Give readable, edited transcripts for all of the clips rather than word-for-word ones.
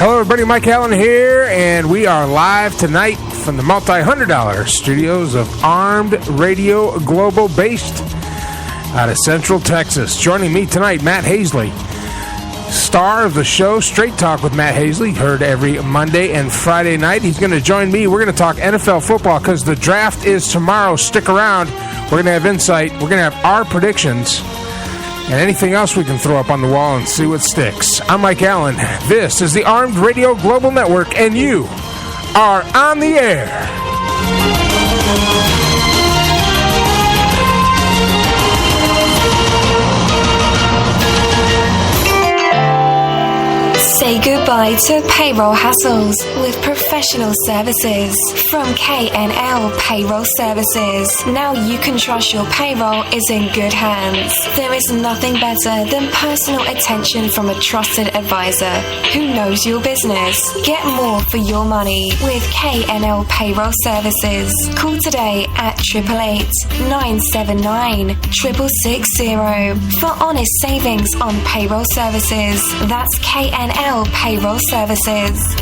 Hello, everybody. Mike Allen here, and we are live tonight from the multi-$100 studios of Armed Radio Global, based out of Central Texas. Joining me tonight, Matt Hasely, star of the show Straight Talk with Matt Hasely, heard every Monday and Friday night. He's going to join me. We're going to talk NFL football because the draft is tomorrow. Stick around. We're going to have insight. We're going to have our predictions and anything else we can throw up on the wall and see what sticks. I'm Mike Allen. This is the Armed Radio Global Network, and you are on the air. Say goodbye to payroll hassles with professional services from K&L Payroll Services. Now you can trust your payroll is in good hands. There is nothing better than personal attention from a trusted advisor who knows your business. Get more for your money with K&L Payroll Services. Call today at 888-979-6660 for honest savings on payroll services. That's K&L Payroll Services.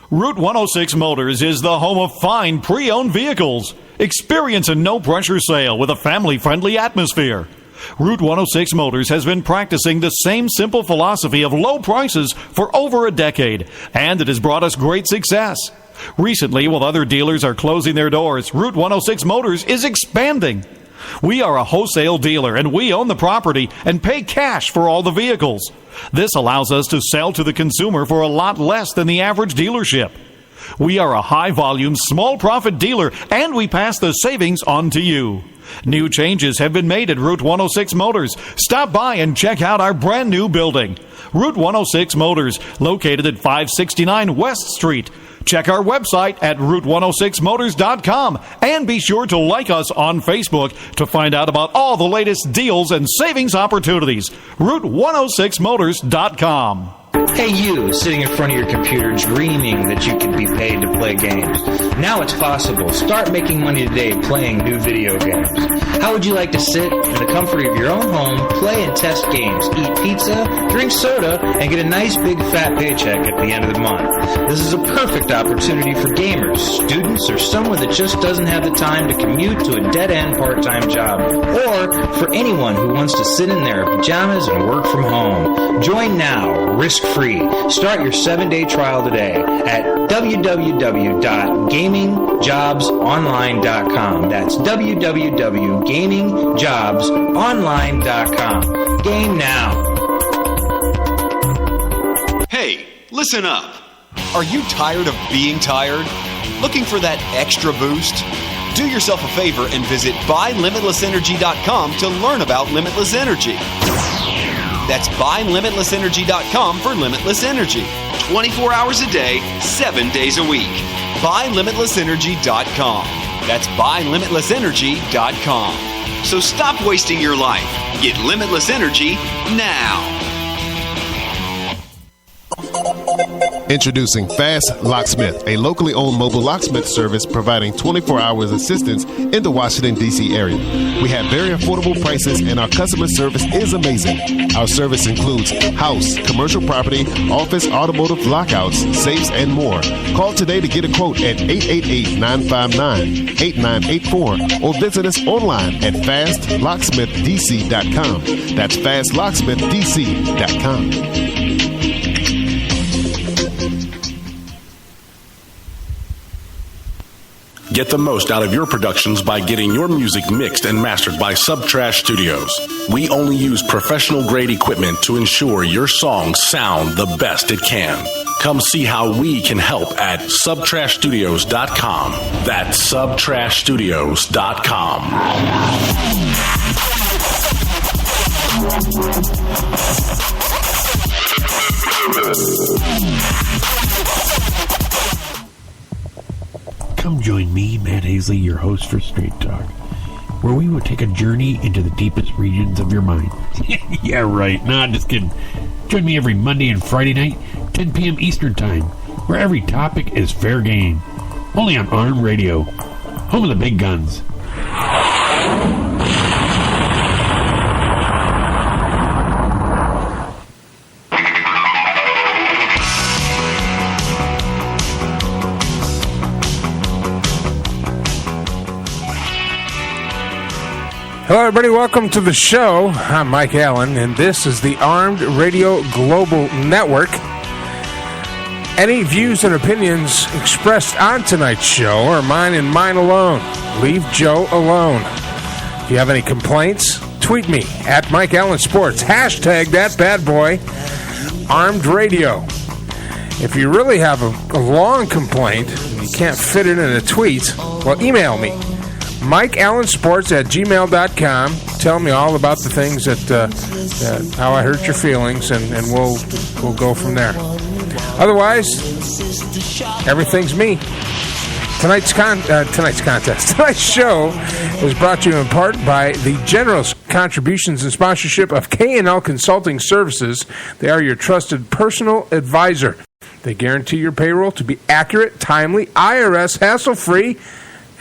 Route 106 Motors is the home of fine pre-owned vehicles. Experience a no-pressure sale with a family-friendly atmosphere. Route 106 Motors has been practicing the same simple philosophy of low prices for over a decade, and it has brought us great success. Recently, while other dealers are closing their doors, Route 106 Motors is expanding. We are a wholesale dealer, and we own the property and pay cash for all the vehicles. This allows us to sell to the consumer for a lot less than the average dealership. We are a high-volume, small-profit dealer, and we pass the savings on to you. New changes have been made at Route 106 Motors. Stop by and check out our brand-new building. Route 106 Motors, located at 569 West Street. Check our website at route106motors.com and be sure to like us on Facebook to find out about all the latest deals and savings opportunities. route106motors.com. Hey you, sitting in front of your computer dreaming that you could be paid to play games. Now it's possible. Start making money today playing new video games. How would you like to sit in the comfort of your own home, play and test games, eat pizza, drink soda, and get a nice big fat paycheck at the end of the month? This is a perfect opportunity for gamers, students, or someone that just doesn't have the time to commute to a dead-end part-time job, or for anyone who wants to sit in their pajamas and work from home. Join now, risk-free. Start your 7-day trial today at www.gamingjobsonline.com. That's www.gamingjobsonline.com. Game now. Hey, listen up. Are you tired of being tired? Looking for that extra boost? Do yourself a favor and visit buylimitlessenergy.com to learn about limitless energy. That's buylimitlessenergy.com for limitless energy. 24 hours a day, 7 days a week. Buylimitlessenergy.com. That's buylimitlessenergy.com. So stop wasting your life. Get limitless energy now. Introducing Fast Locksmith, a locally owned mobile locksmith service providing 24 hours assistance in the Washington, D.C. area. We have very affordable prices and our customer service is amazing. Our service includes house, commercial property, office, automotive, lockouts, safes, and more. Call today to get a quote at 888-959-8984 or visit us online at fastlocksmithdc.com. That's fastlocksmithdc.com. Get the most out of your productions by getting your music mixed and mastered by Subtrash Studios. We only use professional-grade equipment to ensure your songs sound the best it can. Come see how we can help at subtrashstudios.com. That's subtrashstudios.com. Come join me, Matt Hasely, your host for Straight Talk, where we will take a journey into the deepest regions of your mind. Yeah, right. Nah, just kidding. Join me every Monday and Friday night, 10 p.m. Eastern Time, where every topic is fair game. Only on Arm Radio, home of the big guns. Hello, everybody. Welcome to the show. I'm Mike Allen, and this is the Armed Radio Global Network. Any views and opinions expressed on tonight's show are mine and mine alone. Leave Joe alone. If you have any complaints, tweet me at Mike Allen Sports. Hashtag that bad boy, Armed Radio. If you really have a long complaint and you can't fit it in a tweet, well, email me. MikeAllenSports@gmail.com. Tell me all about the things that how I hurt your feelings, and we'll go from there. Otherwise, everything's me. Tonight's show is brought to you in part by the generous contributions and sponsorship of K&L Consulting Services. They are your trusted personal advisor. They guarantee your payroll to be accurate, timely, IRS hassle-free,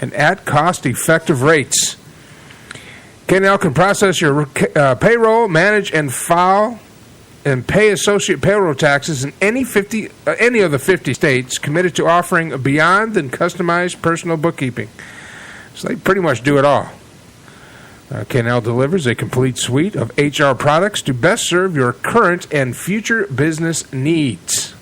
and at cost-effective rates. K&L can process your payroll, manage and file and pay associate payroll taxes in any of the 50 states committed to offering beyond and customized personal bookkeeping. So they pretty much do it all. K&L delivers a complete suite of HR products to best serve your current and future business needs.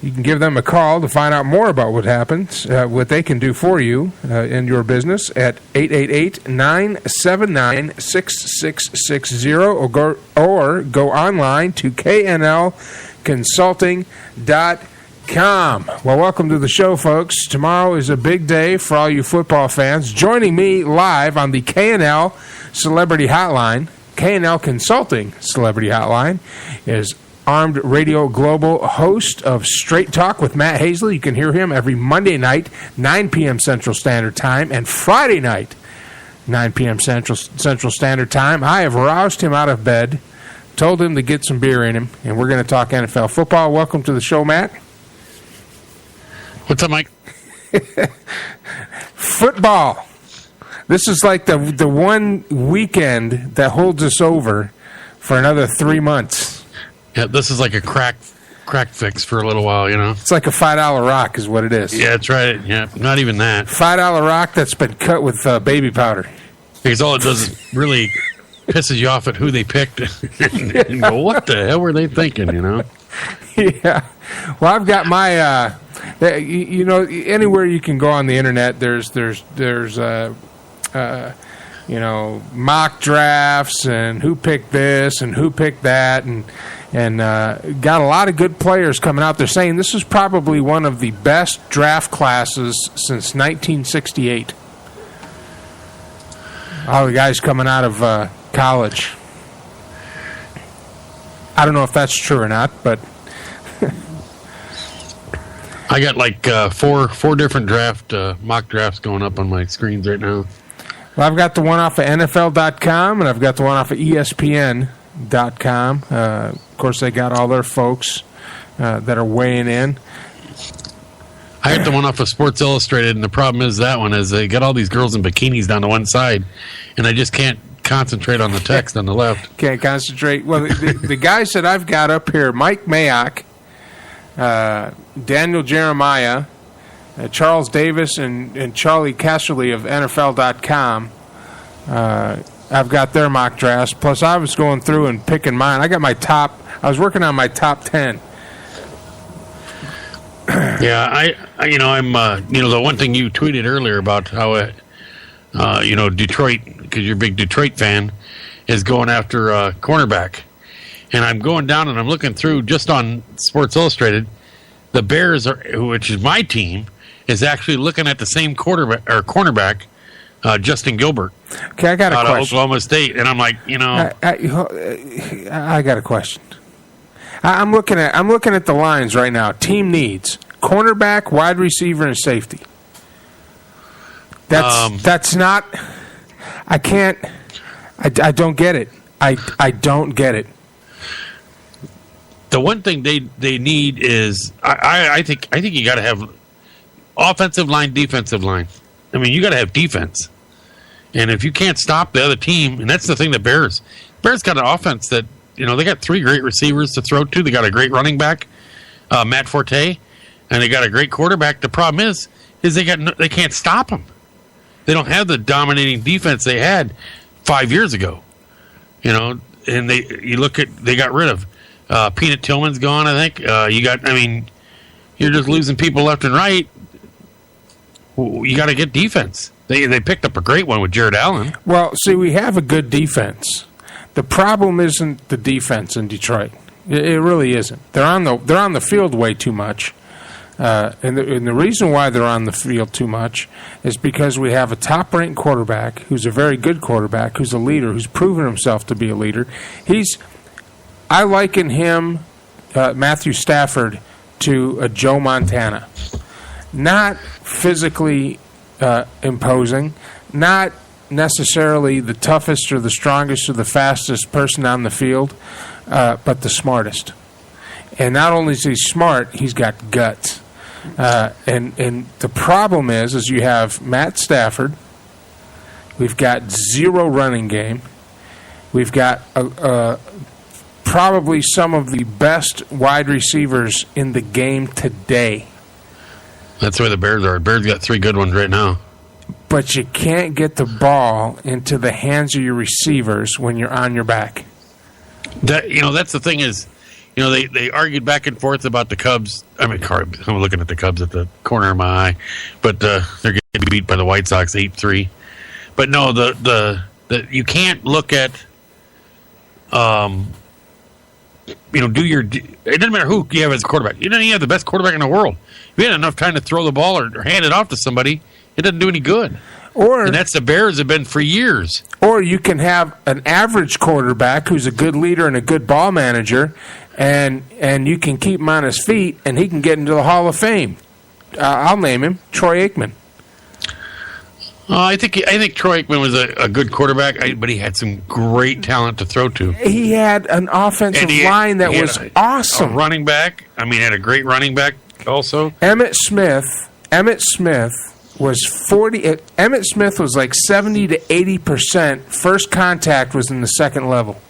You can give them a call to find out more about what happens, what they can do for you in your business at 888-979-6660 or go online to knlconsulting.com. Well, welcome to the show, folks. Tomorrow is a big day for all you football fans. Joining me live on the K&L Celebrity Hotline, K&L Consulting Celebrity Hotline, is Armed Radio Global host of Straight Talk with Matt Hasely. You can hear him every Monday night, 9 p.m. Central Standard Time, and Friday night, 9 p.m. Central Standard Time. I have roused him out of bed, told him to get some beer in him, and we're going to talk NFL football. Welcome to the show, Matt. What's up, Mike? Football. This is like the one weekend that holds us over for another 3 months. Yeah, this is like a crack fix for a little while, you know. It's like a $5 rock is what it is. Yeah, that's right. Yeah, not even that. $5 rock that's been cut with baby powder. Because all it does is really pisses you off at who they picked. And go, what the hell were they thinking, you know? Yeah. Well, I've got my, you know, anywhere you can go on the internet, there's you know, mock drafts and who picked this and who picked that, and got a lot of good players coming out. They're saying this is probably one of the best draft classes since 1968. All the guys coming out of college. I don't know if that's true or not, but I got like four different mock drafts going up on my screens right now. Well, I've got the one off of NFL.com, and I've got the one off of ESPN.com. Of course, they got all their folks that are weighing in. I got the one off of Sports Illustrated, and the problem is that one is they got all these girls in bikinis down to one side, and I just can't concentrate on the text on the left. Can't concentrate. Well, the guys that I've got up here, Mike Mayock, Daniel Jeremiah, Charles Davis, and Charlie Casserly of NFL.com. I've got their mock drafts. Plus, I was going through and picking mine. I was working on my top 10. Yeah, I'm the one thing you tweeted earlier about how, Detroit, because you're a big Detroit fan, is going after cornerback. And I'm going down and I'm looking through just on Sports Illustrated. The Bears, which is my team, is actually looking at the same cornerback, Justin Gilbert. Okay, I got a question. Out of Oklahoma State, and I'm like, I got a question. I'm looking at the lines right now. Team needs cornerback, wide receiver, and safety. That's not. I can't. I don't get it. I don't get it. The one thing they need is I think you got to have offensive line, defensive line. I mean, you got to have defense, and if you can't stop the other team, and that's the thing. The Bears got an offense that they got three great receivers to throw to. They got a great running back, Matt Forte, and they got a great quarterback. The problem is they can't stop him. They don't have the dominating defense they had 5 years ago. And they got rid of Peanut Tillman's gone. I think you're just losing people left and right. You got to get defense. They picked up a great one with Jared Allen. Well, see, we have a good defense. The problem isn't the defense in Detroit. It really isn't. They're on the field way too much. And the reason why they're on the field too much is because we have a top-ranked quarterback who's a very good quarterback, who's a leader, who's proven himself to be a leader. I liken him, Matthew Stafford, to a Joe Montana. Not physically imposing, not necessarily the toughest or the strongest or the fastest person on the field, but the smartest. And not only is he smart, he's got guts. And the problem is you have Matt Stafford. We've got zero running game. We've got probably some of the best wide receivers in the game today. That's where the Bears are. Bears got 3 good ones right now. But you can't get the ball into the hands of your receivers when you're on your back. That's the thing is, they argued back and forth about the Cubs. I'm looking at the Cubs at the corner of my eye, but they're getting beat by the White Sox 8-3. But no, the you can't look at it doesn't matter who you have as a quarterback. You have the best quarterback in the world. If you had enough time to throw the ball or hand it off to somebody, it doesn't do any good. And that's the Bears have been for years. Or you can have an average quarterback who's a good leader and a good ball manager, and you can keep him on his feet, and he can get into the Hall of Fame. I'll name him Troy Aikman. I think Troy Aikman was a good quarterback, but he had some great talent to throw to. He had an offensive line that was awesome. A running back. Had a great running back also. Emmitt Smith was 40. Emmitt Smith was like 70 to 80% first contact was in the second level.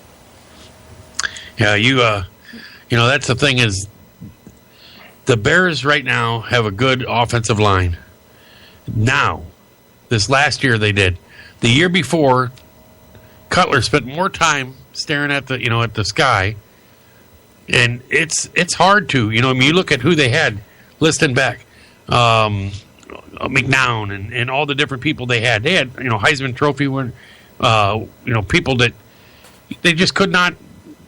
Yeah, that's the thing is the Bears right now have a good offensive line. Now, this last year they did. The year before, Cutler spent more time staring at the sky, and it's hard to you look at who they had listing back. McNown and all the different people they had. They had, Heisman Trophy win, people that they just could not,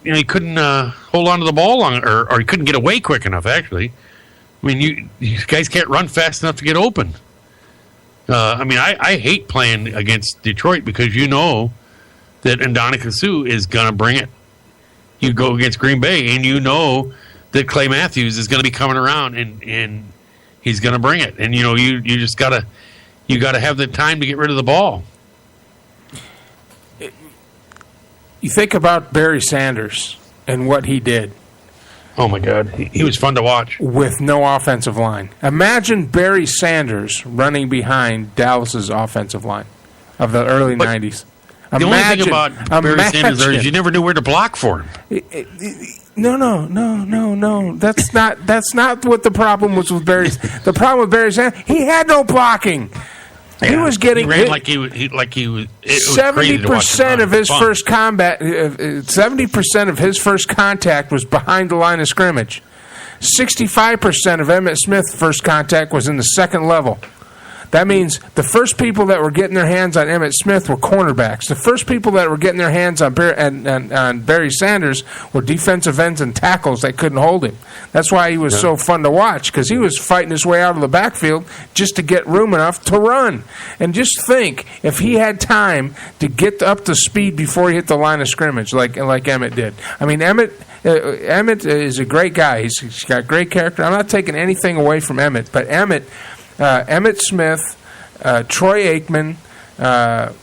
he couldn't hold on to the ball long, or he couldn't get away quick enough, actually. You guys can't run fast enough to get open. I hate playing against Detroit because that Ndamukong Suh is going to bring it. You go against Green Bay, and that Clay Matthews is going to be coming around, and he's going to bring it, and you just gotta have the time to get rid of the ball. You think about Barry Sanders and what he did. Oh my God, he was fun to watch with no offensive line. Imagine Barry Sanders running behind Dallas's offensive line of the early '90s. The only thing about Barry Sanders is you never knew where to block for him. No. That's not what the problem was with Barry. The problem with Barry Sanders, he had no blocking. Yeah, he was getting he ran like he was 70% of his first combat. 70% of his first contact was behind the line of scrimmage. 65% of Emmitt Smith's first contact was in the second level. That means the first people that were getting their hands on Emmitt Smith were cornerbacks. The first people that were getting their hands on Barry Sanders were defensive ends and tackles that couldn't hold him. That's why he was so fun to watch, because he was fighting his way out of the backfield just to get room enough to run. And just think, if he had time to get up to speed before he hit the line of scrimmage like Emmitt did. Emmitt is a great guy. He's got great character. I'm not taking anything away from Emmitt, but Emmitt Smith, Troy Aikman, God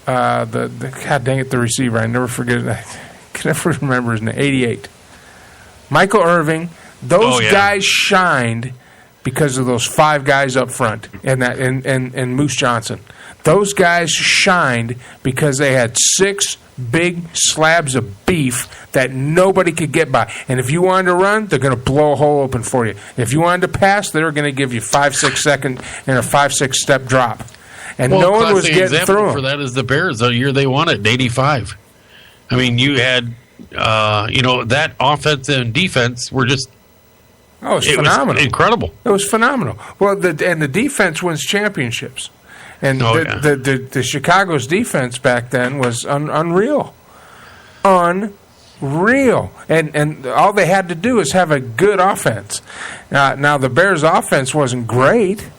dang it, the receiver. I never forget it. I can never remember his name. 88. Michael Irving. Those guys shined because of those 5 guys up front and Moose Johnson. Those guys shined because they had 6 big slabs of beef that nobody could get by. And if you wanted to run, they're going to blow a hole open for you. If you wanted to pass, they're going to give you 5-6 second and a 5-6 step drop. and no one was getting through them. For that is the Bears, the year they won it in '85. I mean, you had, that offense and defense were just. Oh, it was phenomenal! Was incredible. It was phenomenal. Well, the defense wins championships, and the Chicago's defense back then was unreal, unreal. And all they had to do is have a good offense. Now the Bears' offense wasn't great;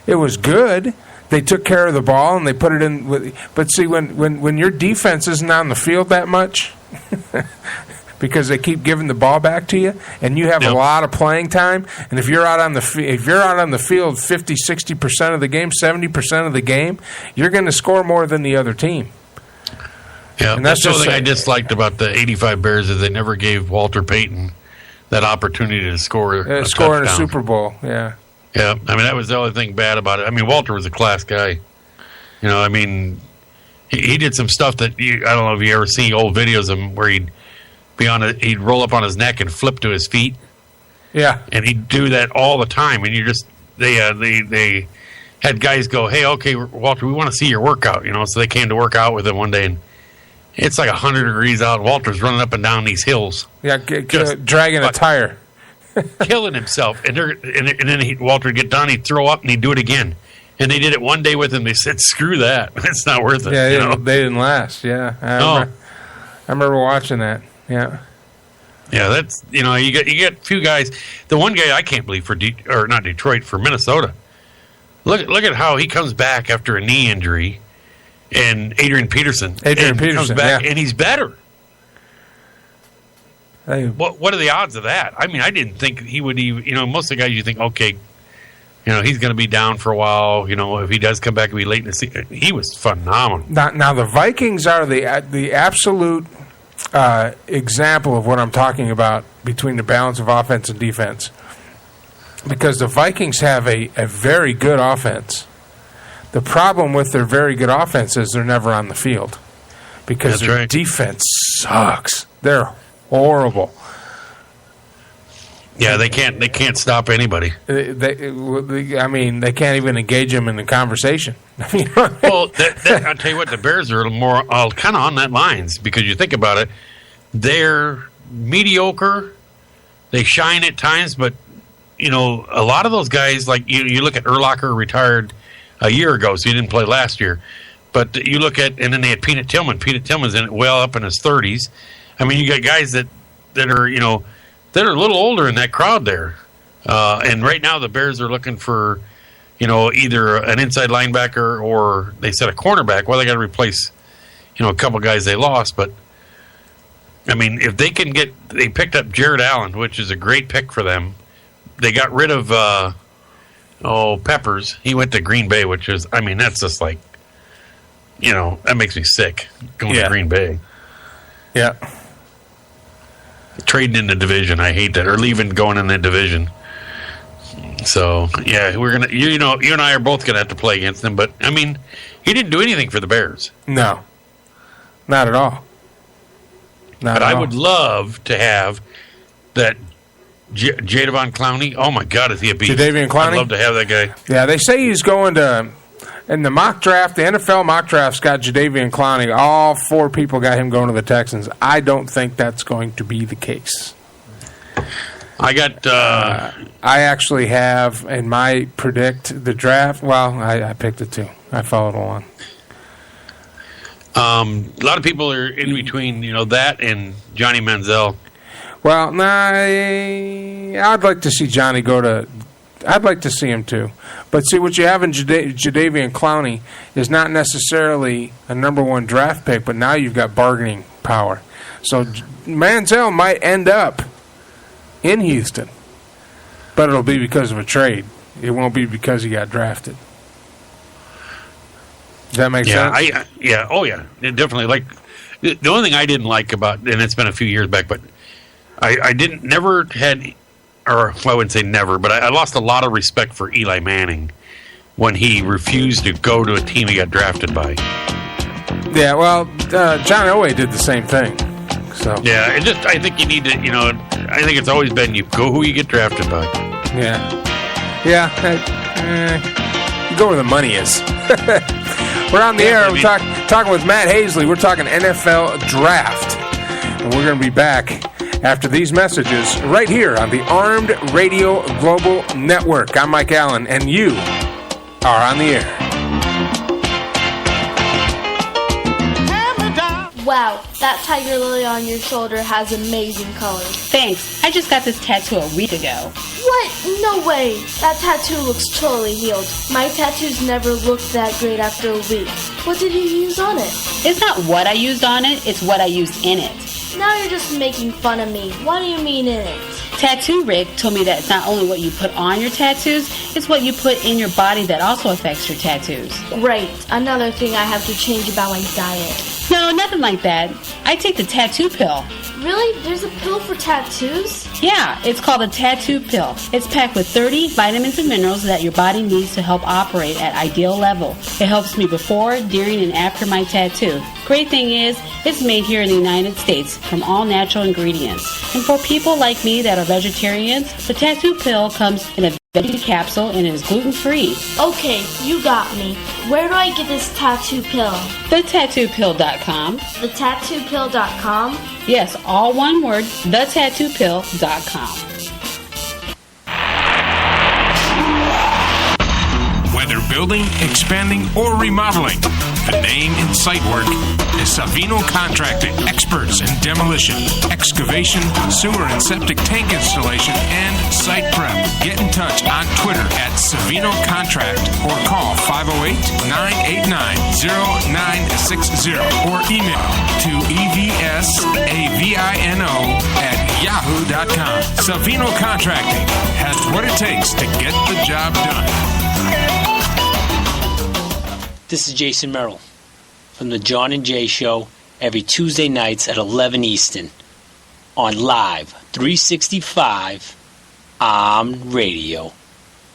it was good. They took care of the ball and they put it in. But see, when your defense isn't on the field that much. Because they keep giving the ball back to you, and you have a lot of playing time. And if you're out on the field 50, 60% of the game, 70% of the game, you're going to score more than the other team. Yeah, and that's the thing I disliked about the '85 Bears is they never gave Walter Payton that opportunity to score in a Super Bowl. Yeah, yeah. I mean, that was the only thing bad about it. I mean, Walter was a class guy. I mean, he did some stuff that I don't know if you ever see old videos of him where he'd he'd roll up on his neck and flip to his feet. Yeah. And he'd do that all the time. And they had guys go, hey, okay, Walter, we want to see your workout, So they came to work out with him one day, and it's like 100 degrees out. Walter's running up and down these hills. Yeah, dragging a tire. Killing himself. And then Walter would get done, he'd throw up, and he'd do it again. And they did it one day with him. They said, screw that. It's not worth it. Yeah, they didn't last. Yeah. I remember watching that. Yeah, that's you get a few guys. The one guy I can't believe for Minnesota. Look at how he comes back after a knee injury, and Adrian Peterson. Comes back and he's better. What are the odds of that? I mean, I didn't think he would even. Most of the guys you think, okay, he's going to be down for a while. If he does come back, it'll be late in the season. He was phenomenal. Now the Vikings are the absolute. Example of what I'm talking about between the balance of offense and defense. Because the Vikings have a very good offense. The problem with their very good offense is they're never on the field. Because their defense sucks. They're horrible. Yeah, they can't stop anybody. They can't even engage them in the conversation. Well, I'll tell you what, the Bears are more kind of on that lines because you think about it, they're mediocre. They shine at times, but a lot of those guys, like you look at Urlacher, retired a year ago, so he didn't play last year. But you look at, and then they had Peanut Tillman. Peanut Tillman's well up in his 30s. I mean, you got guys that are that are a little older in that crowd there. And right now the Bears are looking for, either an inside linebacker or they said a cornerback. Well, they got to replace, a couple guys they lost. But, I mean, if they can they picked up Jared Allen, which is a great pick for them. They got rid of, Peppers. He went to Green Bay, which is, I mean, that's just like, that makes me sick going to Green Bay. Yeah. Trading in the division, I hate that, or going in the division. So yeah, we're gonna, you and I are both gonna have to play against them. But I mean, he didn't do anything for the Bears. No, not at all. But I would love to have that Jadeveon Clowney. Oh my God, is he a beast? Jadeveon Clowney. I'd love to have that guy. Yeah, they say he's going to. In the mock draft, the NFL mock draft's got Jadeveon Clowney. All 4 people got him going to the Texans. I don't think that's going to be the case. I got. I actually have in my predict the draft. Well, I picked it too. I followed along. A lot of people are in between, that and Johnny Manziel. Well, I'd like to see Johnny go to. I'd like to see him too. But see, what you have in Jadeveon Clowney is not necessarily a number 1 draft pick, but now you've got bargaining power. So Manziel might end up in Houston, but it'll be because of a trade. It won't be because he got drafted. Does that make sense? It definitely. Like the only thing I didn't like about, and it's been a few years back, but I never had. Or I wouldn't say never, but I lost a lot of respect for Eli Manning when he refused to go to a team he got drafted by. Yeah, well, John Elway did the same thing. So yeah, I think you need to, I think it's always been you go who you get drafted by. Yeah, you go where the money is. We're on the air. We're talking with Matt Hasely. We're talking NFL Draft. And we're going to be back after these messages right here on the Armed Radio Global Network. I'm Mike Allen, and you are on the air. Wow, that tiger lily on your shoulder has amazing colors. Thanks. I just got this tattoo a week ago. What? No way. That tattoo looks totally healed. My tattoos never looked that great after a week. What did you use on it? It's not what I used on it, it's what I used in it. Now you're just making fun of me. What do you mean in it? Tattoo Rick told me that it's not only what you put on your tattoos, it's what you put in your body that also affects your tattoos. Right. Another thing I have to change about my diet. No, nothing like that. I take the tattoo pill. Really? There's a pill for tattoos? Yeah, it's called a tattoo pill. It's packed with 30 vitamins and minerals that your body needs to help operate at ideal level. It helps me before, during, and after my tattoo. Great thing is, it's made here in the United States from all natural ingredients. And for people like me that are vegetarians, the tattoo pill comes in a veggie capsule and is gluten-free. Okay, you got me. Where do I get this tattoo pill? TheTattooPill.com. TheTattooPill.com? Yes, all one word, TheTattooPill.com. Whether building, expanding, or remodeling, the name in site work is Savino Contracting. Experts in demolition, excavation, sewer and septic tank installation, and site prep. Get in touch on Twitter at Savino Contract or call 508-989-0960 or email to evsavino@yahoo.com. Savino Contracting has what it takes to get the job done. This is Jason Merrill from the John and Jay Show every Tuesday nights at 11 Eastern on Live 365 Radio,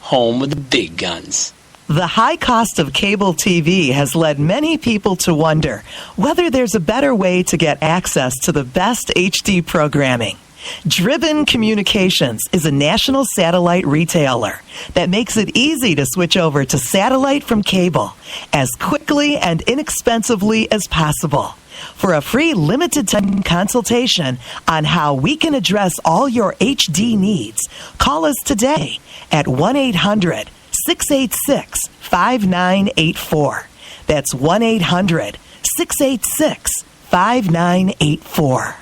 home of the big guns. The high cost of cable TV has led many people to wonder whether there's a better way to get access to the best HD programming. Driven Communications is a national satellite retailer that makes it easy to switch over to satellite from cable as quickly and inexpensively as possible. For a free limited-time consultation on how we can address all your HD needs, call us today at 1-800-686-5984. That's 1-800-686-5984.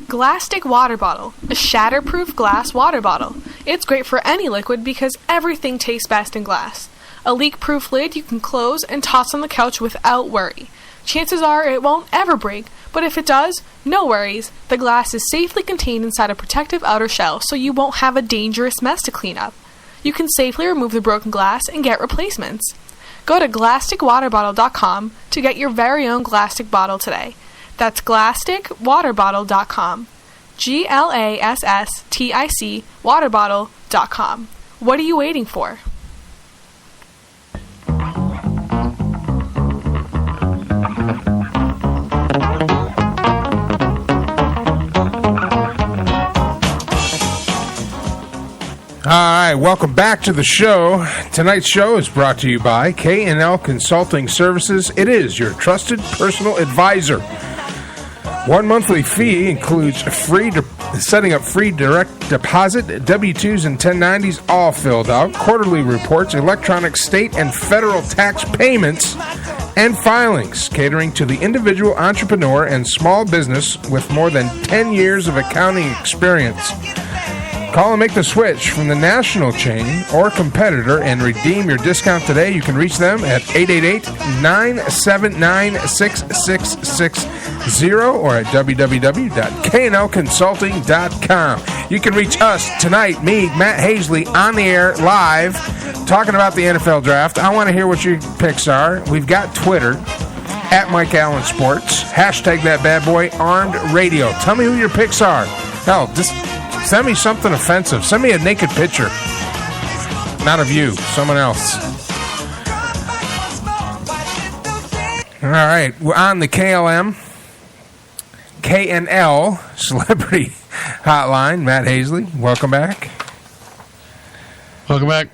Glastic water bottle, a shatterproof glass water bottle. It's great for any liquid because everything tastes best in glass. A leak-proof lid you can close and toss on the couch without worry. Chances are it won't ever break, but if it does, no worries. The glass is safely contained inside a protective outer shell, so you won't have a dangerous mess to clean up. You can safely remove the broken glass and get replacements. Go to GlasticWaterBottle.com to get your very own Glastic bottle today. That's GlasticWaterBottle.com. GLASSTIC waterbottle.com. What are you waiting for? All right, welcome back to the show. Tonight's show is brought to you by K&L Consulting Services. It is your trusted personal advisor. One monthly fee includes setting up free direct deposit, W-2s and 1090s all filled out, quarterly reports, electronic state and federal tax payments, and filings, catering to the individual entrepreneur and small business with more than 10 years of accounting experience. Call and make the switch from the national chain or competitor and redeem your discount today. You can reach them at 888-979-6660 or at www.knlconsulting.com. You can reach us tonight, me, Matt Hasely, on the air, live, talking about the NFL draft. I want to hear what your picks are. We've got Twitter, at Mike Allen Sports. Hashtag that bad boy, Armed Radio. Tell me who your picks are. Hell, just send me something offensive. Send me a naked picture. Not of you, someone else. All right, we're on the KNL Celebrity Hotline. Matt Hasely, welcome back. Welcome back.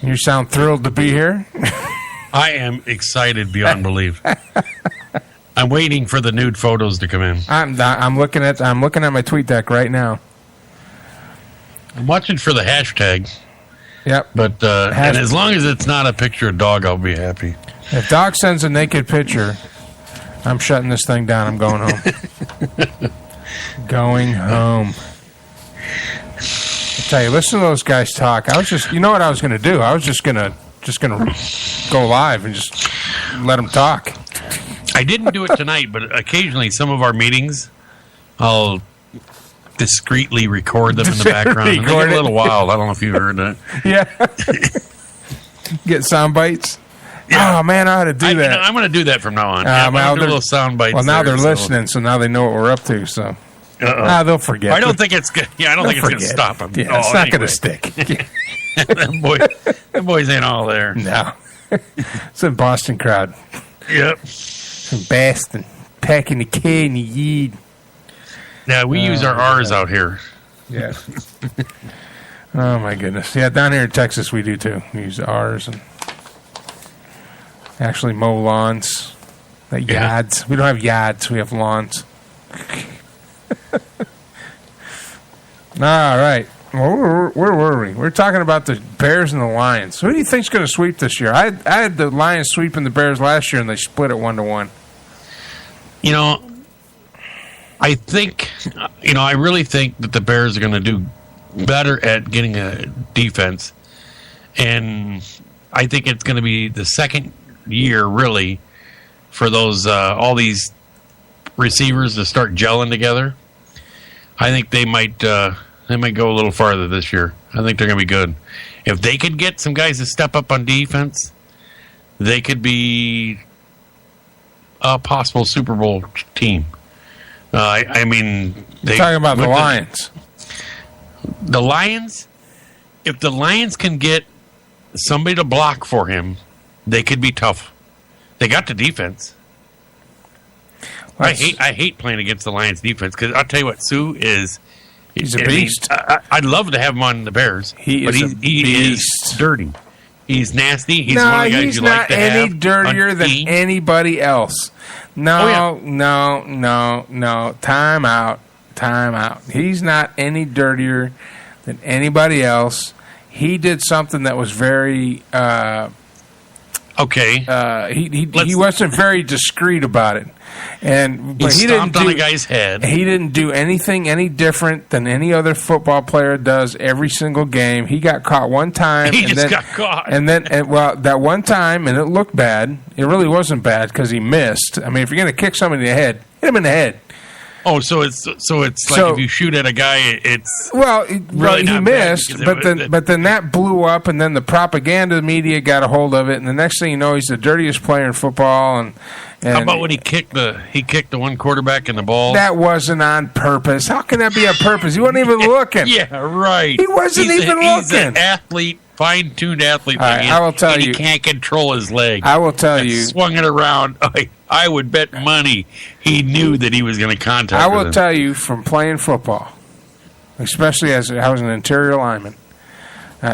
You sound thrilled to be here. I am excited beyond belief. I'm waiting for the nude photos to come in. I'm looking at my tweet deck right now. I'm watching for the hashtag. Yep. But and as long as it's not a picture of dog, I'll be happy. If Dog sends a naked picture, I'm shutting this thing down. I'm going home. Going home. I tell you, listen to those guys talk. I was just, you know what I was going to do? I was just gonna go live and just let them talk. I didn't do it tonight, but occasionally some of our meetings, I'll discreetly record them in the background. And they get a little wild. I don't know if you heard that. Yeah. Get sound bites. Yeah. Oh man, I ought to do that. I'm going to do that from now on. I'm going to do little sound bites. Well, now they're listening, so now they know what we're up to. So, they'll forget. I don't think it's good. Yeah, I don't think it's going to stop them. Yeah, it's not going to stick. Them boys ain't all there. No, it's a Boston crowd. Yep, from Boston, packing the K and the yeed. Yeah, we use our R's out here. Yeah. Oh my goodness. Yeah, down here in Texas we do too. We use R's and actually mow lawns. Like yards. We don't have yards, we have lawns. All right. Well, where were we? We're talking about the Bears and the Lions. Who do you think's going to sweep this year? I had the Lions sweeping the Bears last year, and they split it 1-1. You know, I think, I really think that the Bears are going to do better at getting a defense, and I think it's going to be the second year, really, for those all these receivers to start gelling together. I think they might go a little farther this year. I think they're going to be good. If they could get some guys to step up on defense, they could be a possible Super Bowl team. I mean, you're talking about the Lions. The Lions, if the Lions can get somebody to block for him, they could be tough. They got the defense. I hate playing against the Lions defense because I'll tell you what, Sue is. He's a beast. I'd love to have him on the Bears. He is dirty. He's nasty. He's one of the guys you like to have. He's not any dirtier than anybody else. No. Time out. He's not any dirtier than anybody else. He did something that was very okay. He wasn't very discreet about it. But he stomped on a guy's head. He didn't do anything any different than any other football player does every single game. He got caught one time. He got caught. That one time, and it looked bad. It really wasn't bad because he missed. I mean, if you're going to kick somebody in the head, hit him in the head. Oh, so it's like if you shoot at a guy, it's really he missed, but then that blew up, and then the propaganda media got a hold of it, and the next thing you know, he's the dirtiest player in football. And how about when he kicked the one quarterback in the ball? That wasn't on purpose. How can that be on purpose? He wasn't even looking. Yeah, right. He wasn't even looking. He's an athlete. Fine-tuned athlete. Right, I will tell you, he can't control his leg. I will tell you, swung it around. I would bet money he knew that he was going to contact. I will tell you from playing football, especially as I was an interior lineman.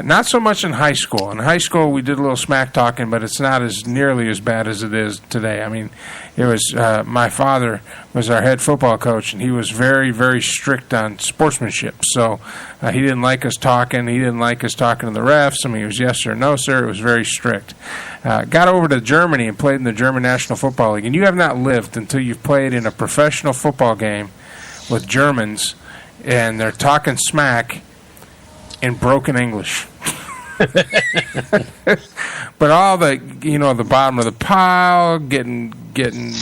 Not so much in high school. In high school, we did a little smack talking, but it's not as nearly as bad as it is today. I mean, it was my father was our head football coach, and he was very, very strict on sportsmanship. So he didn't like us talking. He didn't like us talking to the refs. I mean, it was yes sir, no sir. It was very strict. Got over to Germany and played in the German National Football League. And you have not lived until you've played in a professional football game with Germans, and they're talking smack in broken English. But all the bottom of the pile, getting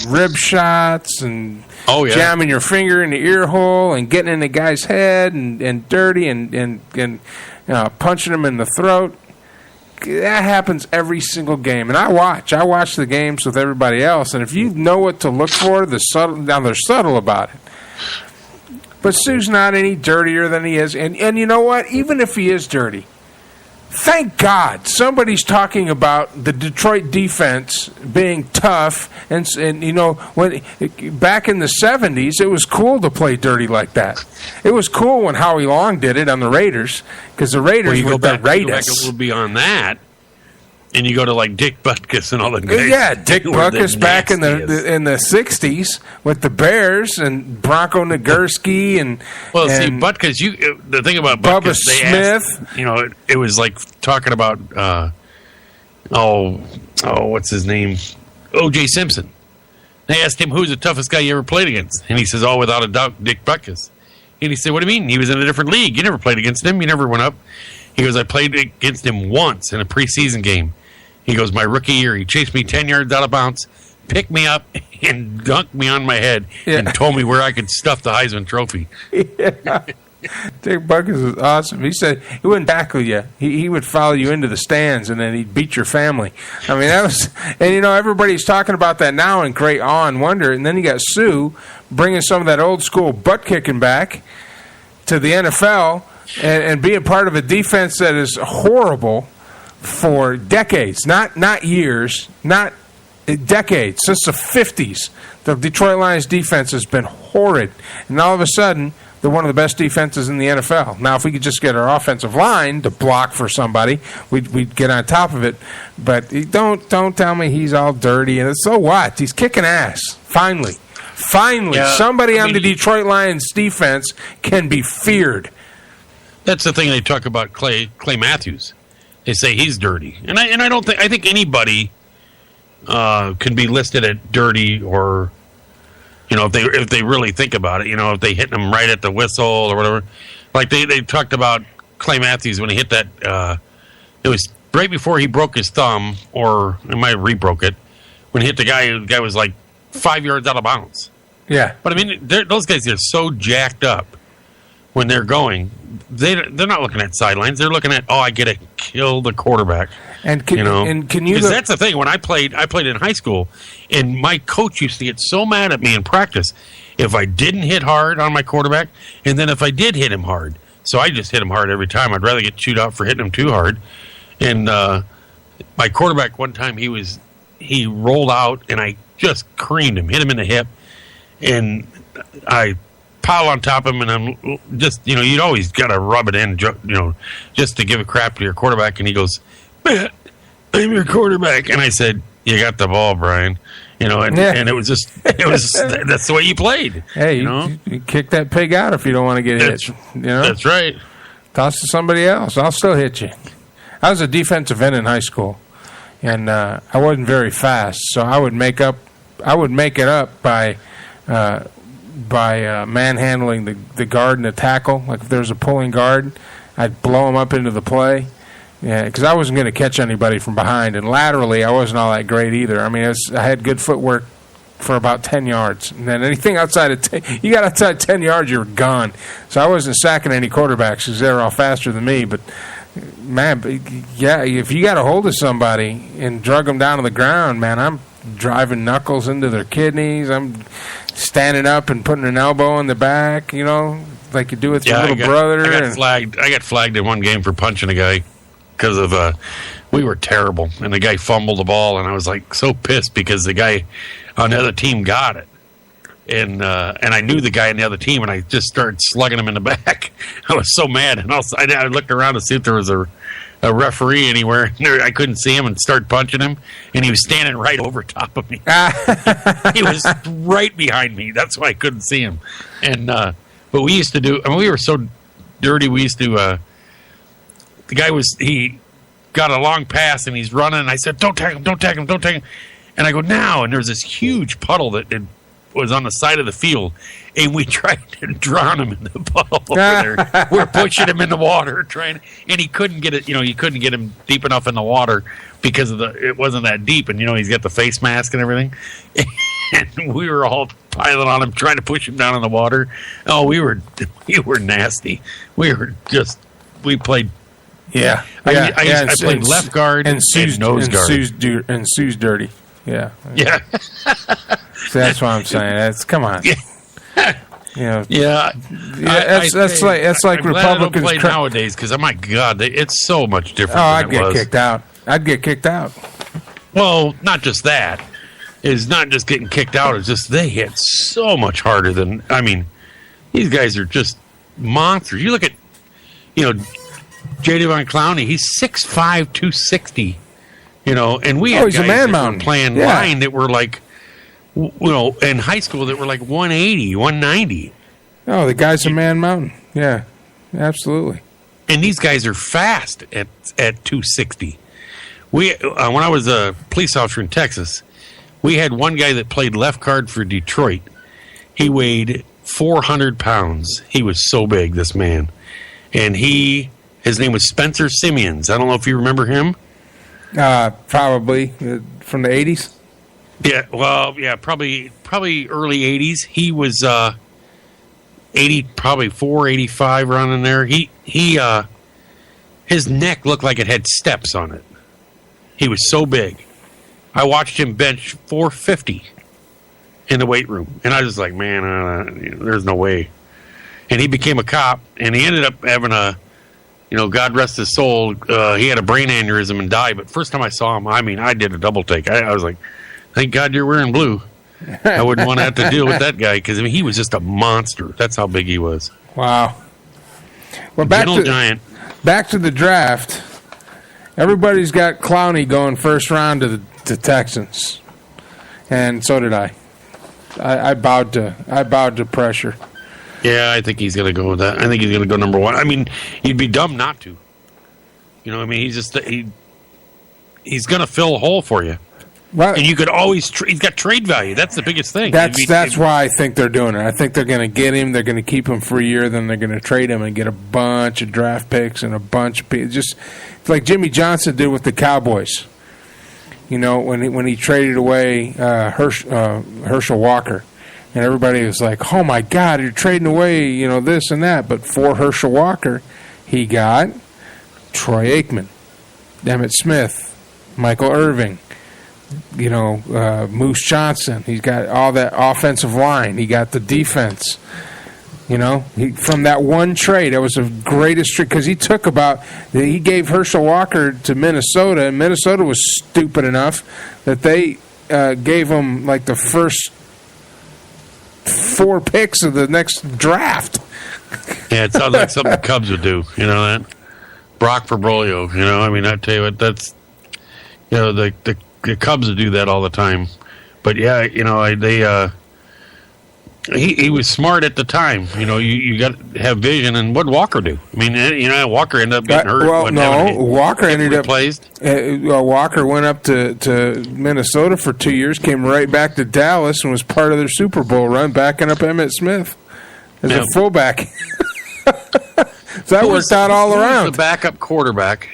rib shots and jamming your finger in the ear hole and getting in the guy's head and dirty and punching him in the throat. That happens every single game. And I watch the games with everybody else, and if you know what to look for, they're subtle about it. But Sue's not any dirtier than he is. And you know what? Even if he is dirty, thank God somebody's talking about the Detroit defense being tough. And when back in the 70s, it was cool to play dirty like that. It was cool when Howie Long did it on the Raiders because the Raiders were the Raiders. Go back a little beyond that. And you go to like Dick Butkus and all the guys. Yeah, Dick Butkus back in the 60s with the Bears and Bronco Nagurski and see Butkus. The thing about Butkus, Bubba Smith. It was like talking about what's his name, O.J. Simpson. They asked him who's the toughest guy you ever played against, and he says, without a doubt, Dick Butkus. And he said, what do you mean? He was in a different league. You never played against him. You never went up. He goes, I played against him once in a preseason game. He goes, my rookie year, he chased me 10 yards out of bounds, picked me up, and dunked me on my head and told me where I could stuff the Heisman Trophy. Yeah. Dick Butkus was awesome. He said he wouldn't tackle you. He would follow you into the stands, and then he'd beat your family. I mean, that was... And, everybody's talking about that now in great awe and wonder. And then you got Sue bringing some of that old-school butt-kicking back to the NFL and being part of a defense that is horrible for decades, not years, not decades, since the 50s. The Detroit Lions defense has been horrid, and all of a sudden they're one of the best defenses in the NFL. Now, if we could just get our offensive line to block for somebody, we'd get on top of it. But don't tell me he's all dirty. And so what? He's kicking ass. Finally, somebody on the Detroit Lions defense can be feared. That's the thing they talk about Clay Matthews. They say he's dirty, and I don't think, I think anybody can be listed at dirty, or if they really think about it, if they hit him right at the whistle or whatever. Like they talked about Clay Matthews when he hit that. It was right before he broke his thumb, or he might have re-broke it when he hit the guy. The guy was like 5 yards out of bounds. Yeah, but I mean, those guys are so jacked up when they're going. They're not looking at sidelines. They're looking at, I get to kill the quarterback. And can you? Because that's the thing. When I played in high school, and my coach used to get so mad at me in practice if I didn't hit hard on my quarterback, and then if I did hit him hard. So I just hit him hard every time. I'd rather get chewed out for hitting him too hard. And my quarterback, one time he rolled out, and I just creamed him, hit him in the hip, and I pile on top of him, and I'm just, you'd always got to rub it in, just to give a crap to your quarterback. And he goes, Matt, I'm your quarterback. And I said, you got the ball, Brian. And it was just, that's the way you played. Hey, you kick that pig out if you don't want to get hit. That's right. Toss to somebody else. I'll still hit you. I was a defensive end in high school, and I wasn't very fast, so I would make it up by manhandling the guard and the tackle. Like if there's a pulling guard, I'd blow him up into the play. Yeah, because I wasn't going to catch anybody from behind, and laterally I wasn't all that great either. I mean, I had good footwork for about 10 yards, and then anything outside of 10 yards, you're gone. So I wasn't sacking any quarterbacks because they were all faster than me. But man, yeah, if you got a hold of somebody and drug them down to the ground, man, I'm driving knuckles into their kidneys. I'm standing up and putting an elbow in the back, like you do with your little brother. I got flagged in one game for punching a guy because of we were terrible, and the guy fumbled the ball, and I was like so pissed because the guy on the other team got it, and I knew the guy on the other team, and I just started slugging him in the back. I was so mad, and I looked around to see if there was a referee anywhere. I couldn't see him, and started punching him, and he was standing right over top of me. He was right behind me. That's why I couldn't see him. And but we used to do. I mean, we were so dirty. We used to. The guy he got a long pass, and he's running. And I said, "Don't tag him! Don't tag him! Don't tag him!" And I go, "Now!" And there's this huge puddle that was on the side of the field, and we tried to drown him in the puddle over there. We're pushing him in the water, and he couldn't get it. You couldn't get him deep enough in the water because it wasn't that deep. And he's got the face mask and everything. And we were all piling on him, trying to push him down in the water. Oh, we were nasty. We played. Yeah, I played left guard and nose guard. Sue's dirty. Yeah. Yeah. So that's what I'm saying. Come on. Yeah. That's like I'm Republicans play nowadays because my God, it's so much different. I'd get kicked out. I'd get kicked out. Well, not just that. It's not just getting kicked out. It's just they hit so much harder than. I mean, these guys are just monsters. You look at, J. Devon Clowney. He's 6'5", 260. And we had he's a guys man that mountain. were playing line that were like, in high school that were like 180, 190. Oh, the guy's a man mountain. Yeah, absolutely. And these guys are fast at 260. When I was a police officer in Texas, we had one guy that played left guard for Detroit. He weighed 400 pounds. He was so big, this man. And his name was Spencer Simeons. I don't know if you remember him. Probably from the 80s. Yeah, probably early 80s. He was 80, probably 485 around in there. His neck looked like it had steps on it. He was so big. I watched him bench 450 in the weight room, and I was like, man, there's no way. And he became a cop, and he ended up having God rest his soul, he had a brain aneurysm and died. But first time I saw him, I did a double take. I was like, thank God you're wearing blue. I wouldn't want to have to deal with that guy because he was just a monster. That's how big he was. Wow. Well, back to the draft. Everybody's got Clowney going first round to the Texans, and so did I. I bowed to pressure. Yeah, I think he's going to go with that. I think he's going to go number 1. He'd be dumb not to. He's going to fill a hole for you. Right. And you could always he's got trade value. That's the biggest thing. That's why I think they're doing it. I think they're going to get him. They're going to keep him for a year. Then they're going to trade him and get a bunch of draft picks and a bunch of people. Just like Jimmy Johnson did with the Cowboys. When he traded away Herschel Walker, and everybody was like, "Oh my God, you're trading away this and that." But for Herschel Walker, he got Troy Aikman, Emmitt Smith, Michael Irving. Moose Johnson. He's got all that offensive line. He got the defense. From that one trade, it was the greatest trade because he gave Herschel Walker to Minnesota, and Minnesota was stupid enough that they gave him like the first 4 picks of the next draft. Yeah, it sounds like something the Cubs would do. That Brock Verbolio. I tell you what, that's the Cubs would do that all the time. But yeah, he was smart at the time. You got to have vision, and what'd Walker do? Walker ended up getting hurt. Well, no, Walker ended up replaced. Walker went up to Minnesota for 2 years, came right back to Dallas, and was part of their Super Bowl run, backing up Emmitt Smith as a fullback. So that worked out all around. Who was the backup quarterback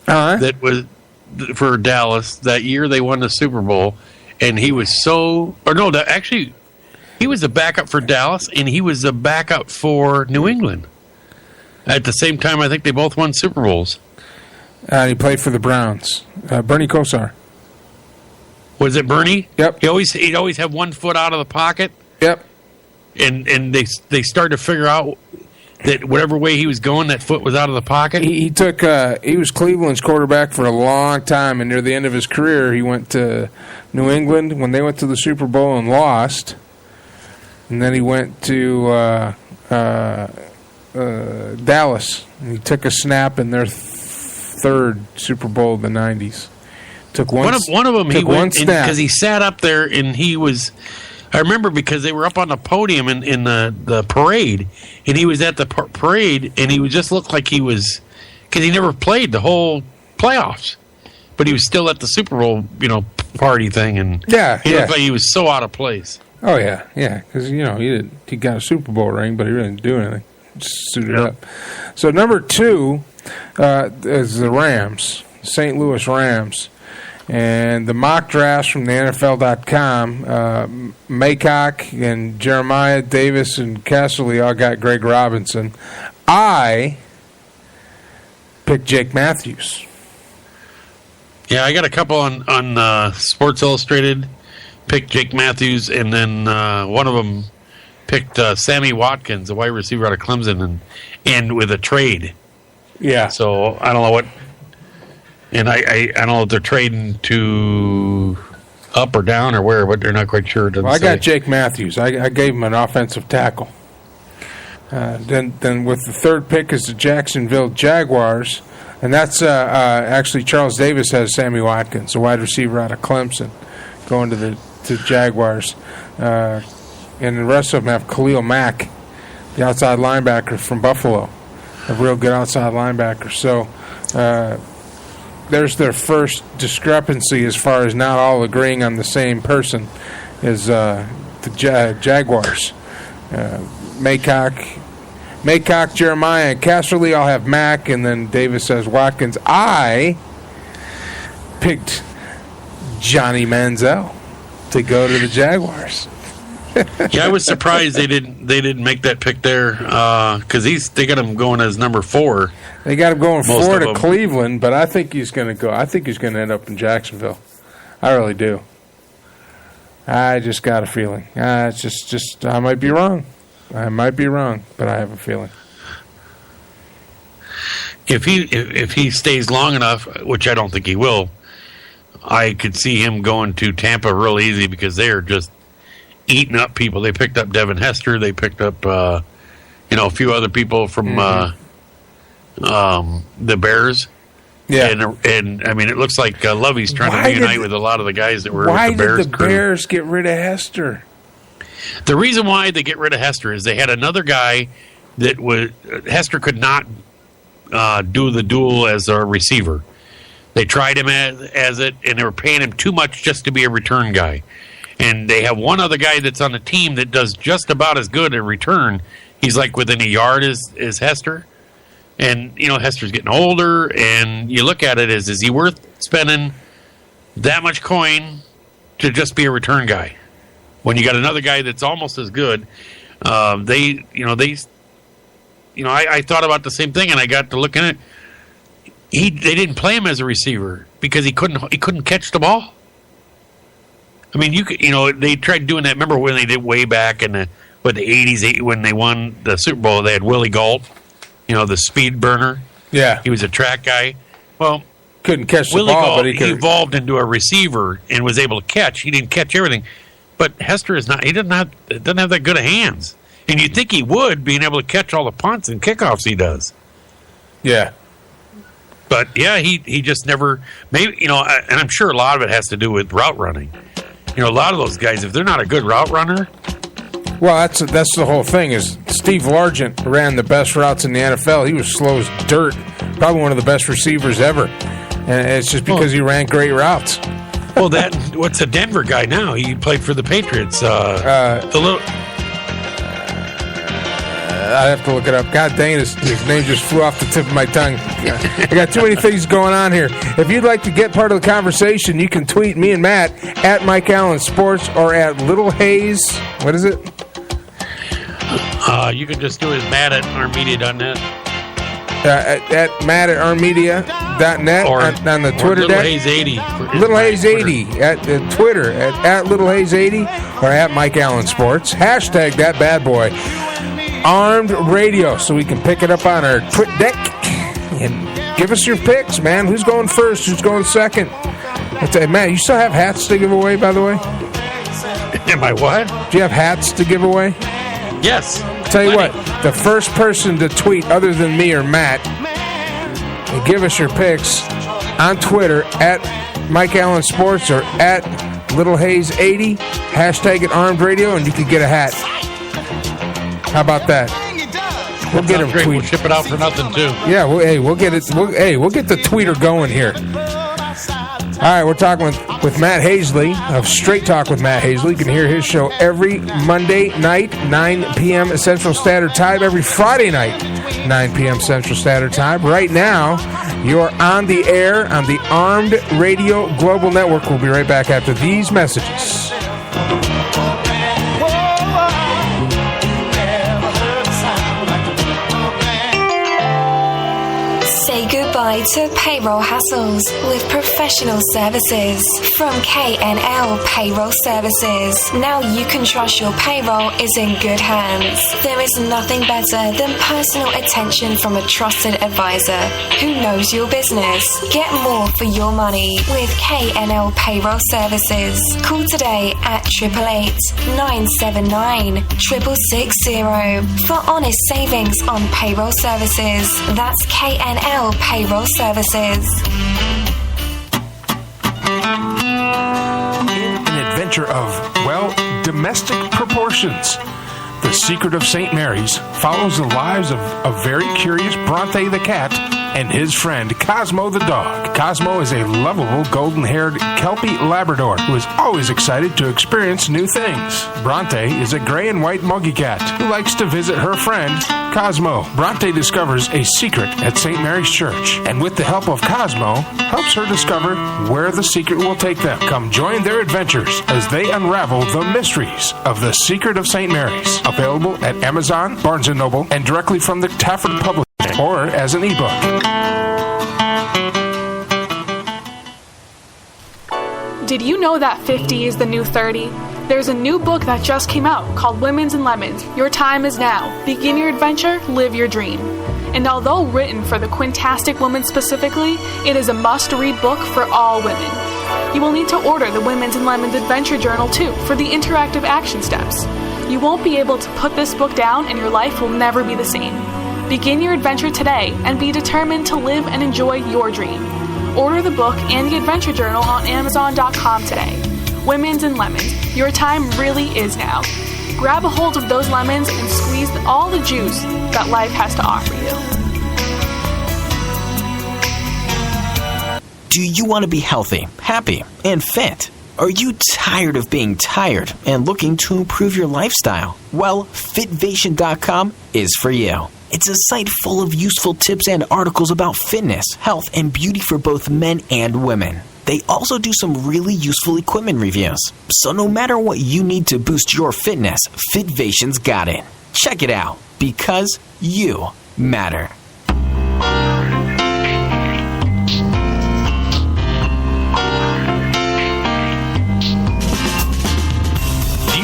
that was for Dallas that year they won the Super Bowl, and he was he was the backup for Dallas, and he was the backup for New England. At the same time, I think they both won Super Bowls. He played for the Browns. Bernie Kosar. Was it Bernie? Yep. He'd always have one foot out of the pocket. Yep. And they started to figure out that whatever way he was going, that foot was out of the pocket. He was Cleveland's quarterback for a long time, and near the end of his career, he went to New England when they went to the Super Bowl and lost. And then he went to Dallas. And he took a snap in their third Super Bowl of the 90s. Took one of them. He went because he sat up there and he was. I remember because they were up on the podium in the parade, and he was at the parade, and he just looked like he was, because he never played the whole playoffs, but he was still at the Super Bowl, party thing, and he looked like he was so out of place. Oh yeah, because he got a Super Bowl ring, but he really didn't do anything, just suited up. So number 2 is the Rams, St. Louis Rams. And the mock drafts from the NFL.com, Maycock and Jeremiah Davis and Hasely all got Greg Robinson. I picked Jake Matthews. Yeah, I got a couple on Sports Illustrated. Picked Jake Matthews, and then one of them picked Sammy Watkins, a wide receiver out of Clemson, and with a trade. Yeah. So I don't know what. And I don't know if they're trading to up or down or where, but they're not quite sure. I got Jake Matthews. I gave him an offensive tackle. Then with the third pick is the Jacksonville Jaguars. And that's actually Charles Davis has Sammy Watkins, a wide receiver out of Clemson, going to the Jaguars. And the rest of them have Khalil Mack, the outside linebacker from Buffalo, a real good outside linebacker. So there's their first discrepancy as far as not all agreeing on the same person as the Jaguars. Maycock, Jeremiah, and Casterly all have Mack, and then Davis says Watkins. I picked Johnny Manziel to go to the Jaguars. Yeah, I was surprised they didn't make that pick there because they got him going as number 4. They got him going 4 to Cleveland, but I think he's going to go. I think he's going to end up in Jacksonville. I really do. I just got a feeling. It's just I might be wrong. I might be wrong, but I have a feeling. If he stays long enough, which I don't think he will, I could see him going to Tampa real easy because they are just eating up people. They picked up Devin Hester. They picked up a few other people from the Bears. Yeah, and I mean it looks like Lovey's trying to reunite with a lot of the guys that were with the Bears. Why did the Bears get rid of Hester? The reason why they get rid of Hester is they had another guy that was Hester could not do the duel as a receiver. They tried him as it, and they were paying him too much just to be a return guy. And they have one other guy that's on the team that does just about as good a return. He's like within a yard as Hester. And, Hester's getting older, and you look at it as, is he worth spending that much coin to just be a return guy? When you got another guy that's almost as good, I thought about the same thing, and I got to looking at it. They didn't play him as a receiver because he couldn't catch the ball. I mean, they tried doing that. Remember when they did way back in the 80s when they won the Super Bowl? They had Willie Gault, the speed burner. Yeah, he was a track guy. Well, couldn't catch the Willie ball, Gault, but he evolved into a receiver and was able to catch. He didn't catch everything, but Hester is not. He doesn't have that good of hands, and you'd think he would, being able to catch all the punts and kickoffs he does. Yeah. But yeah, he just never maybe and I'm sure a lot of it has to do with route running. A lot of those guys, if they're not a good route runner. Well, that's the whole thing. Is Steve Largent ran the best routes in the NFL. He was slow as dirt, probably one of the best receivers ever, and it's just because he ran great routes. Well, what's a Denver guy now? He played for the Patriots. I have to look it up. God dang it, his name just flew off the tip of my tongue. I got too many things going on here. If you'd like to get part of the conversation, you can tweet me and Matt at Mike Allen Sports or at Little Hayes. What is it? You can just do it as Matt at armedia.net. At Matt at armedia.net or on the Twitter. Little Hayes 80. Little Hayes 80 at Twitter at Little Hayes 80 or at Mike Allen Sports. Hashtag that bad boy. Armed Radio, so we can pick it up on our Twit deck and give us your picks, man. Who's going first? Who's going second? Matt, you still have hats to give away, by the way? Am I what? Do you have hats to give away? Yes. Tell you what, the first person to tweet other than me or Matt and give us your picks on Twitter at Mike Allen Sports or at Little Hayes 80, hashtag it Armed Radio, and you can get a hat. How about that? We'll get him tweet. We'll ship it out for nothing too. Yeah, we'll get it. We'll get the tweeter going here. All right, we're talking with Matt Hasely of Straight Talk with Matt Hasely. You can hear his show every Monday night, 9 p.m. Central Standard Time. Every Friday night, 9 p.m. Central Standard Time. Right now, you're on the air on the Armed Radio Global Network. We'll be right back after these messages. Say goodbye to payroll hassles with professional services from K&L Payroll Services. Now you can trust your payroll is in good hands. There is nothing better than personal attention from a trusted advisor who knows your business. Get more for your money with K&L Payroll Services. Call today at 888-979-6660 for honest savings on payroll services. That's K&L Payroll Payroll Services. An adventure of, well, domestic proportions. The Secret of St. Mary's follows the lives of a very curious Bronte the cat and his friend Cosmo the dog. Cosmo is a lovable golden-haired Kelpie Labrador who is always excited to experience new things. Bronte is a gray and white muggy cat who likes to visit her friend Cosmo. Bronte discovers a secret at St. Mary's Church, and with the help of Cosmo, helps her discover where the secret will take them. Come join their adventures as they unravel the mysteries of the Secret of St. Mary's. Available at Amazon, Barnes & Noble, and directly from the Tafford Publisher, or as an ebook. Did you know that 50 is the new 30? There's a new book that just came out called Women's and Lemons. Your time is now. Begin your adventure, live your dream. And although written for the Quintastic woman specifically, it is a must-read book for all women. You will need to order the Women's and Lemons Adventure Journal too for the interactive action steps. You won't be able to put this book down and your life will never be the same. Begin your adventure today and be determined to live and enjoy your dream. Order the book and the adventure journal on Amazon.com today. Women's and Lemons. Your time really is now. Grab a hold of those lemons and squeeze all the juice that life has to offer you. Do you want to be healthy, happy, and fit? Are you tired of being tired and looking to improve your lifestyle? Well, Fitvation.com is for you. It's a site full of useful tips and articles about fitness, health, and beauty for both men and women. They also do some really useful equipment reviews. So no matter what you need to boost your fitness, Fitvation's got it. Check it out, because you matter.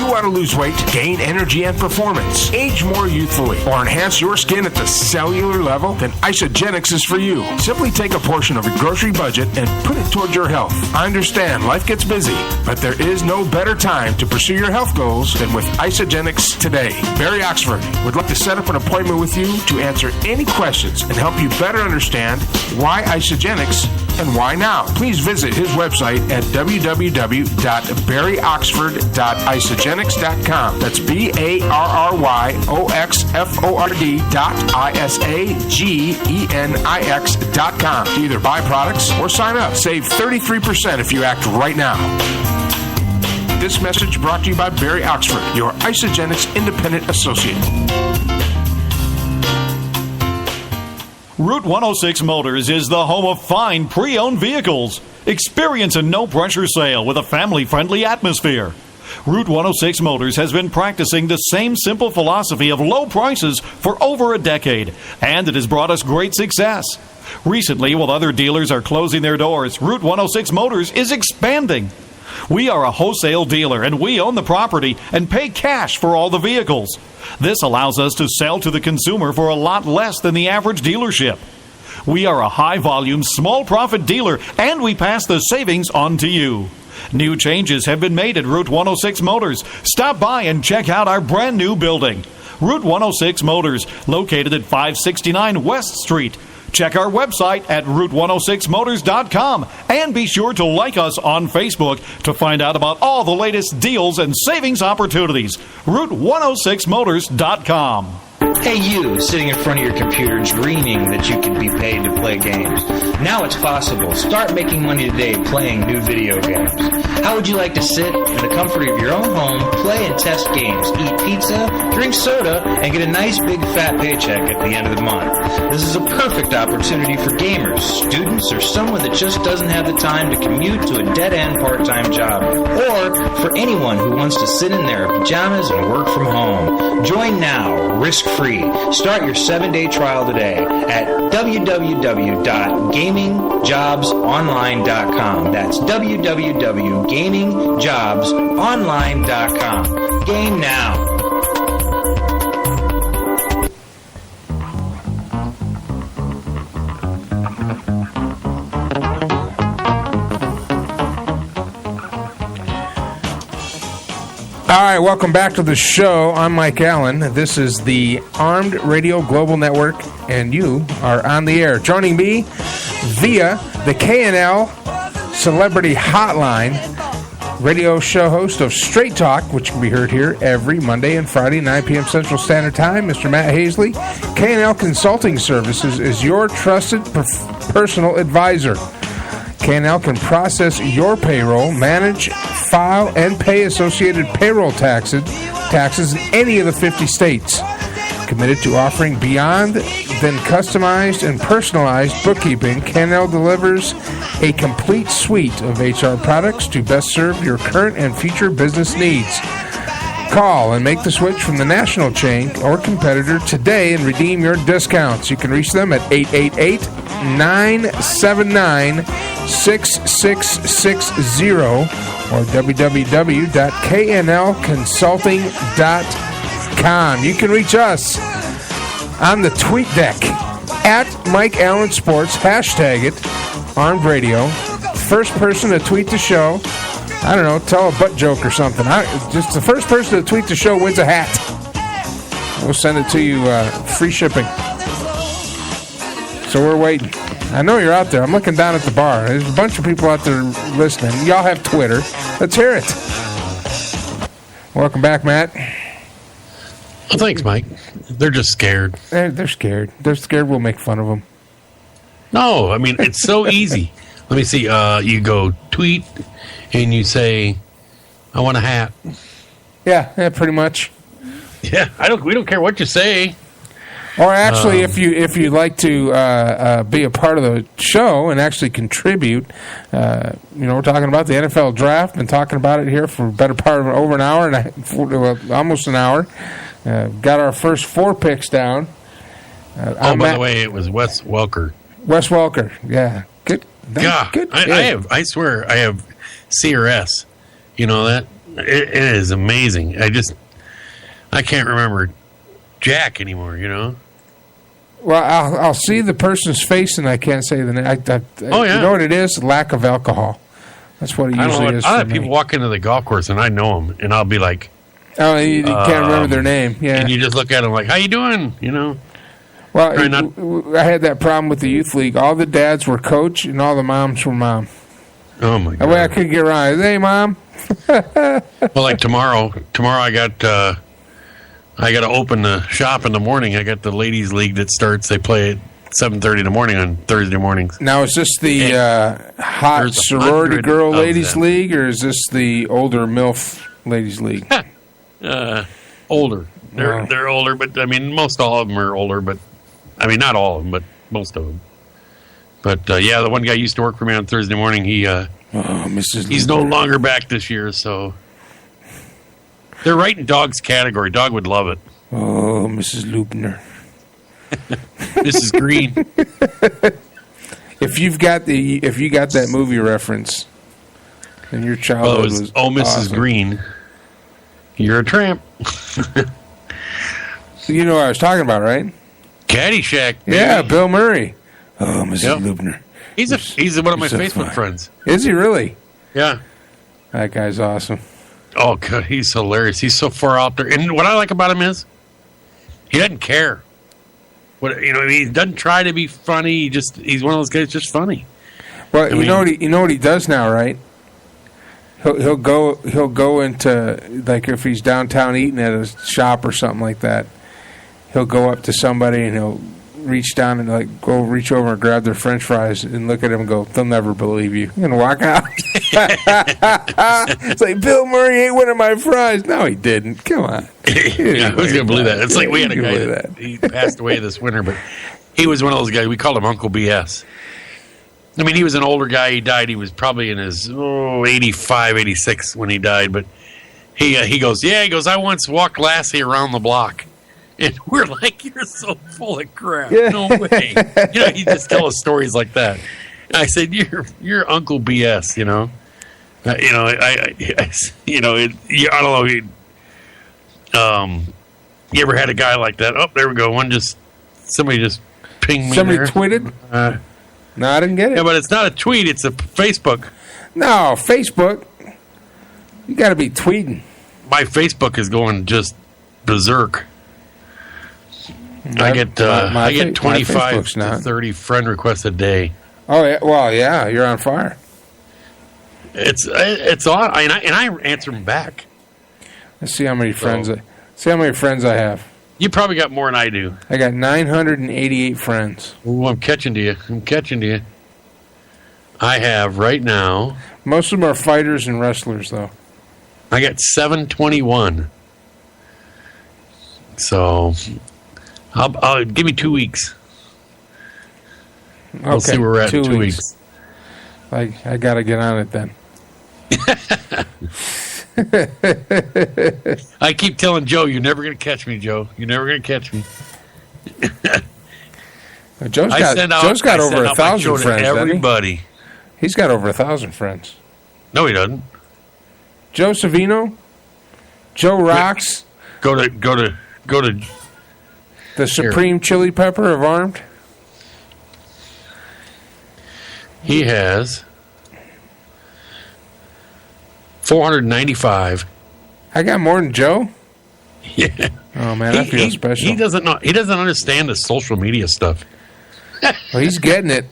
Want to lose weight, gain energy and performance, age more youthfully, or enhance your skin at the cellular level? Then Isogenics is for you. Simply take a portion of your grocery budget and put it toward your health. I understand life gets busy, but there is no better time to pursue your health goals than with Isogenics today. Barry Oxford would like to set up an appointment with you to answer any questions and help you better understand why Isogenics and why now. Please visit his website at www.barryoxford.isogenics.com. That's BARRYOXFORD.ISAGENIX.com to either buy products or sign up. Save 33% if you act right now. This message brought to you by Barry Oxford, your Isogenics independent associate. Route 106 Motors is the home of fine pre-owned vehicles. Experience a no-pressure sale with a family-friendly atmosphere. Route 106 Motors has been practicing the same simple philosophy of low prices for over a decade, and it has brought us great success. Recently, while other dealers are closing their doors, Route 106 Motors is expanding. We are a wholesale dealer, and we own the property and pay cash for all the vehicles. This allows us to sell to the consumer for a lot less than the average dealership. We are a high-volume, small-profit dealer, and we pass the savings on to you. New changes have been made at Route 106 Motors. Stop by and check out our brand-new building. Route 106 Motors, located at 569 West Street. Check our website at Route106Motors.com and be sure to like us on Facebook to find out about all the latest deals and savings opportunities. Route106Motors.com. Hey you, sitting in front of your computer dreaming that you could be paid to play games. Now it's possible. Start making money today playing new video games. How would you like to sit in the comfort of your own home, play and test games, eat pizza, drink soda, and get a nice big fat paycheck at the end of the month? This is a perfect opportunity for gamers, students, or someone that just doesn't have the time to commute to a dead-end part-time job, or for anyone who wants to sit in their pajamas and work from home. Join now, risk-free. Start your 7-day trial today at www.gamingjobsonline.com. That's www.gamingjobsonline.com. Game now. All right, welcome back to the show. I'm Mike Allen. This is the Armed Radio Global Network, and you are on the air. Joining me via the KNL Celebrity Hotline. Radio show host of Straight Talk, which can be heard here every Monday and Friday, 9 p.m. Central Standard Time, Mr. Matt Hasely. KNL Consulting Services is your trusted personal advisor. KNL can process your payroll, manage, file, and pay associated payroll taxes in any of the 50 states. Committed to offering beyond than customized and personalized bookkeeping, KNL delivers a complete suite of HR products to best serve your current and future business needs. Call and make the switch from the national chain or competitor today and redeem your discounts. You can reach them at 888-979-6660 or www.knlconsulting.com. You can reach us on the tweet deck at Mike Allen Sports, hashtag it, Armed Radio. First person to tweet the show, I don't know, tell a butt joke or something. Just the first person to tweet the show wins a hat. We'll send it to you free shipping. So we're waiting. I know you're out there. I'm looking down at the bar. There's a bunch of people out there listening. Y'all have Twitter. Let's hear it. Welcome back, Matt. Well, thanks, Mike. They're just scared. They're scared. They're scared we'll make fun of them. No, I mean, it's so easy. Let me see. You go tweet, and you say, I want a hat. Yeah, pretty much. Yeah, we don't care what you say. Or actually, if you'd like to be a part of the show and actually contribute, we're talking about the NFL draft. Been talking about it here for a better part of over an hour and almost an hour. Got our first 4 picks down. By the way, it was Wes Welker. Wes Welker, yeah, good. God, good. I swear, I have CRS. You know that it is amazing. I can't remember Jack anymore. You know. Well, I'll see the person's face and I can't say the name. Oh yeah. You know what it is? Lack of alcohol. That's what it usually is. I have people walk into the golf course and I know them, and I'll be like, "Oh, you can't remember their name." Yeah, and you just look at them like, "How you doing?" You know. Well, I had that problem with the youth league. All the dads were coach, and all the moms were mom. Oh my God! That way I couldn't get around. Hey, mom. Well, like tomorrow I got to open the shop in the morning. I got the ladies league that starts. They play at 7:30 in the morning on Thursday mornings. Now, is this the hot sorority girl ladies league, or is this the older MILF ladies league? Older. They're older, but I mean, most all of them are older, but. I mean, not all of them, but most of them. But, the one guy used to work for me on Thursday morning. He's no longer back this year, so... They're right in Dog's category. Dog would love it. Oh, Mrs. Lubner. Mrs. Green. If you got that movie reference, and your childhood was Mrs. Awesome. Green, you're a tramp. You know what I was talking about, right? Caddyshack, baby. Yeah, Bill Murray. Oh, Mrs. Lubner. He's one of my Facebook friends. Is he really? Yeah. That guy's awesome. Oh, God, he's hilarious. He's so far out there. And what I like about him is he doesn't care. He doesn't try to be funny. He's one of those guys just funny. Well, you know what he does now, right? He'll go into, like, if he's downtown eating at a shop or something like that, he'll go up to somebody and he'll reach down and reach over and grab their French fries and look at him and go, "They'll never believe you," and walk out. It's like, Bill Murray ate one of my fries. No, he didn't. Come on. Yeah, who's gonna believe that? It's like we had a guy that he passed away this winter, but he was one of those guys. We called him Uncle BS. I mean, he was an older guy. He died. He was probably in his 85, 86 when he died. But he goes, I once walked Lassie around the block. And we're like, you're so full of crap. Yeah. No way. He just tell us stories like that. And I said, you're Uncle BS, I don't know. You ever had a guy like that? Oh, there we go. Somebody just pinged me. Somebody tweeted? No, I didn't get it. Yeah, but it's not a tweet. It's a Facebook. No, Facebook. You got to be tweeting. My Facebook is going just berserk. I get 25 to 30 friend requests a day. Oh, yeah. Well, yeah, you're on fire. It's on, and I answer them back. Let's see how many friends. I have. You probably got more than I do. I got 988 friends. Ooh, I'm catching to you. I have right now. Most of them are fighters and wrestlers, though. I got 721. So, I'll give me 2 weeks. Okay, We'll see where we're at in 2 weeks. I got to get on it then. I keep telling Joe, you're never going to catch me, Joe. You're never going to catch me. Joe's got over 1,000 friends. Everybody. He's got over 1,000 friends. No, he doesn't. Joe Savino, Joe Rocks. Go to the Supreme Chili Pepper of Armed. He has 495. I got more than Joe? Yeah. Oh man, I feel special. He doesn't understand the social media stuff. Well, he's getting it.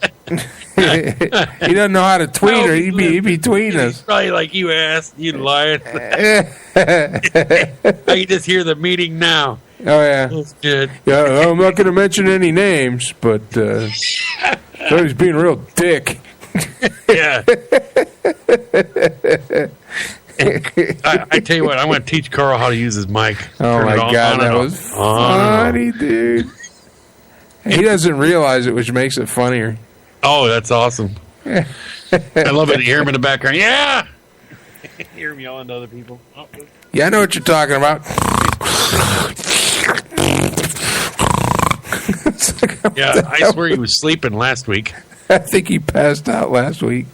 He doesn't know how to tweet, or he'd be tweeting us. Probably like you asked, you lying. I can just hear the meeting now. Oh yeah, that's good. Yeah, I'm not going to mention any names, but he's being a real dick. Yeah. I tell you what, I'm going to teach Carl how to use his mic. Oh my God, that was funny, dude. He doesn't realize it, which makes it funnier. Oh, that's awesome. I love it. You hear him in the background. Yeah. Hear him yelling to other people. Oh. Yeah, I know what you're talking about. Yeah, I swear he was sleeping last week. I think he passed out last week.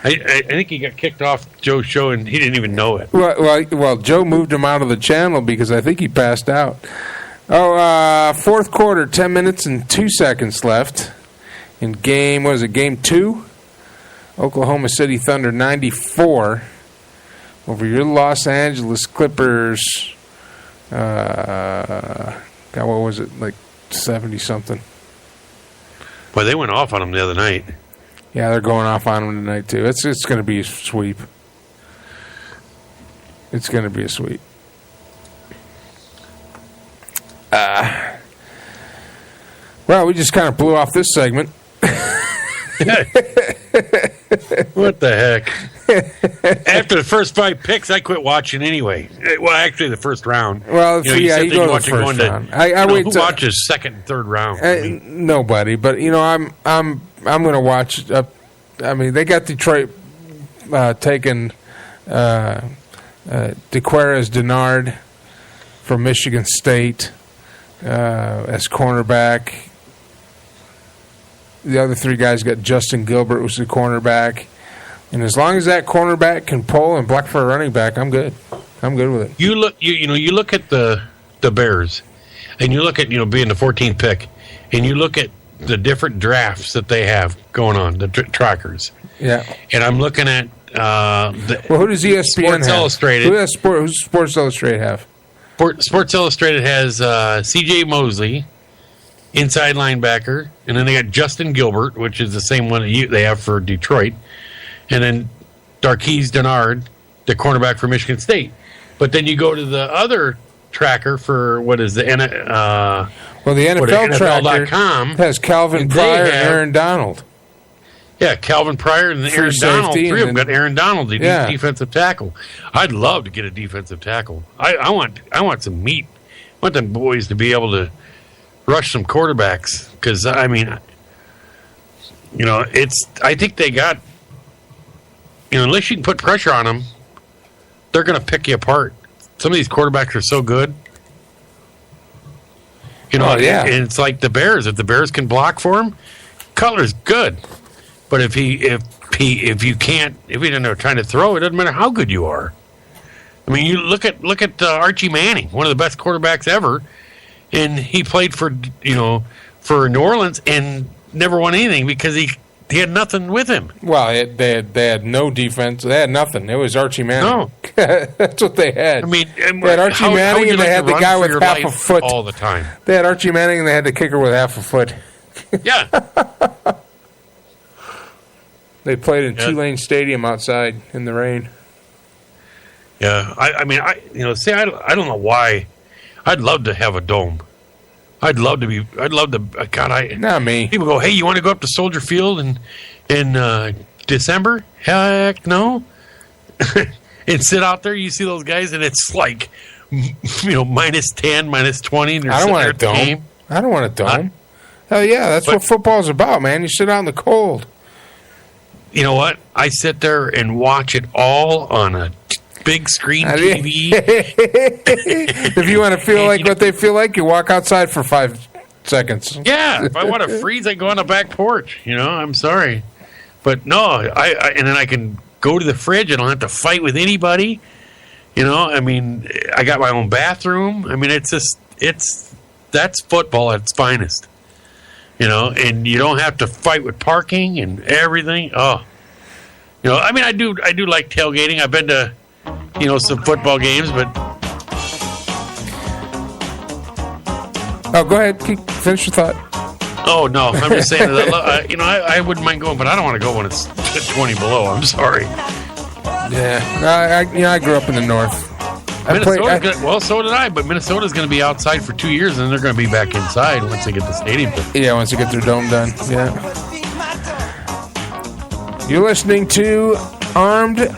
I think he got kicked off Joe's show and he didn't even know it. Well, Joe moved him out of the channel because I think he passed out. Fourth quarter, 10 minutes and 2 seconds left. In game 2? Oklahoma City Thunder 94 over your Los Angeles Clippers. God, what was it, like 70-something? Boy, they went off on him the other night. Yeah, they're going off on him tonight, too. It's going to be a sweep. It's going to be a sweep. Well, we just kind of blew off this segment. What the heck? After the first 5 picks, I quit watching anyway. Well, actually, the first round. Well, you go to the first round. Who watches second and third round? Nobody, but I'm going to watch. They got Detroit taking DeQuarez Denard from Michigan State as cornerback. The other 3 guys got Justin Gilbert, who's the cornerback. And as long as that cornerback can pull and block for a running back, I'm good. I'm good with it. You look at the Bears, and you look at being the 14th pick, and you look at the different drafts that they have going on, the trackers. Yeah. And I'm looking at who does ESPN Sports have? Illustrated. Who does Sports Illustrated have? Sports Illustrated has C.J. Mosley, inside linebacker, and then they got Justin Gilbert, which is the same one that they have for Detroit, and then Darqueze Denard, the cornerback for Michigan State. But then you go to the other tracker for what is the the NFL tracker has Calvin Pryor and Aaron Donald. Yeah, Calvin Pryor and Aaron Donald. 3 of them got Aaron Donald, the defensive tackle. I'd love to get a defensive tackle. I want some meat. I want them boys to be able to rush some quarterbacks because I think they got unless you can put pressure on them, they're going to pick you apart. Some of these quarterbacks are so good. And it's like the Bears. If the Bears can block for him, Cutler's good. But if you're trying to throw, it doesn't matter how good you are. I mean, you look at Archie Manning, one of the best quarterbacks ever, and he played for New Orleans and never won anything because he had nothing with him. Well, they had no defense. They had nothing. It was Archie Manning. No. That's what they had. I mean, they had Archie Manning and they had the guy with half a foot all the time. They had Archie Manning and they had the kicker with half a foot. Yeah. They played in Tulane Stadium outside in the rain. Yeah, I mean, I don't know why. I'd love to have a dome. I'd love to. God, not me. People go, hey, you want to go up to Soldier Field in December? Heck no. And sit out there, you see those guys, and it's like, minus 10, minus 20. And I don't want a dome. I don't want a dome. Hell yeah, that's what football's about, man. You sit out in the cold. You know what? I sit there and watch it all on a big screen TV. If you want to feel like what they feel like, you walk outside for 5 seconds. Yeah, if I want to freeze, I go on the back porch. I'm sorry. But no, and then I can go to the fridge. I don't have to fight with anybody. I mean, I got my own bathroom. I mean, that's football at its finest. And you don't have to fight with parking and everything. Oh, I mean, I do like tailgating. I've been to, some football games, but. Oh, go ahead. Finish your thought. Oh, no. I'm just saying that, I wouldn't mind going, but I don't want to go when it's 20 below. I'm sorry. Yeah. I grew up in the north. So did I, but Minnesota's going to be outside for 2 years, and then they're going to be back inside once they get the stadium done. Yeah, once they get their dome done. Yeah. You're listening to Armed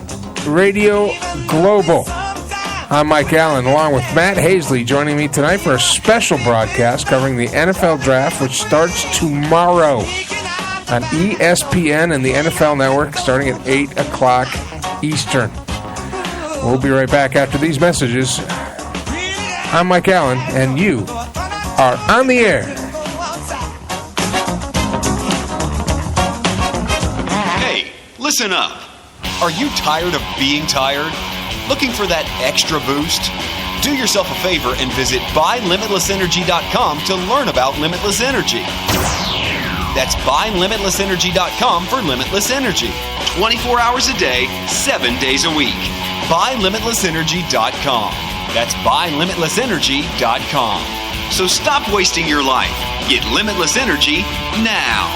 Radio Global. I'm Mike Allen, along with Matt Hasely, joining me tonight for a special broadcast covering the NFL Draft, which starts tomorrow on ESPN and the NFL Network, starting at 8 o'clock Eastern. We'll be right back after these messages. I'm Mike Allen, and you are on the air. Hey, listen up. Are you tired of being tired? Looking for that extra boost? Do yourself a favor and visit buylimitlessenergy.com to learn about limitless energy. That's buylimitlessenergy.com for limitless energy. 24 hours a day, 7 days a week. buylimitlessenergy.com. That's buylimitlessenergy.com. So stop wasting your life. Get limitless energy now.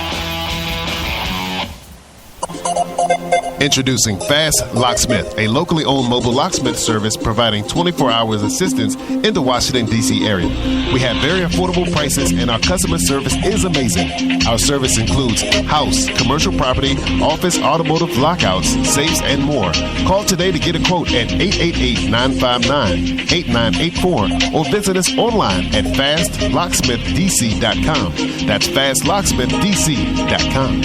Introducing Fast Locksmith, a locally owned mobile locksmith service providing 24 hours assistance in the Washington, D.C. area. We have very affordable prices and our customer service is amazing. Our service includes house, commercial property, office, automotive, lockouts, safes, and more. Call today to get a quote at 888-959-8984 or visit us online at fastlocksmithdc.com. That's fastlocksmithdc.com.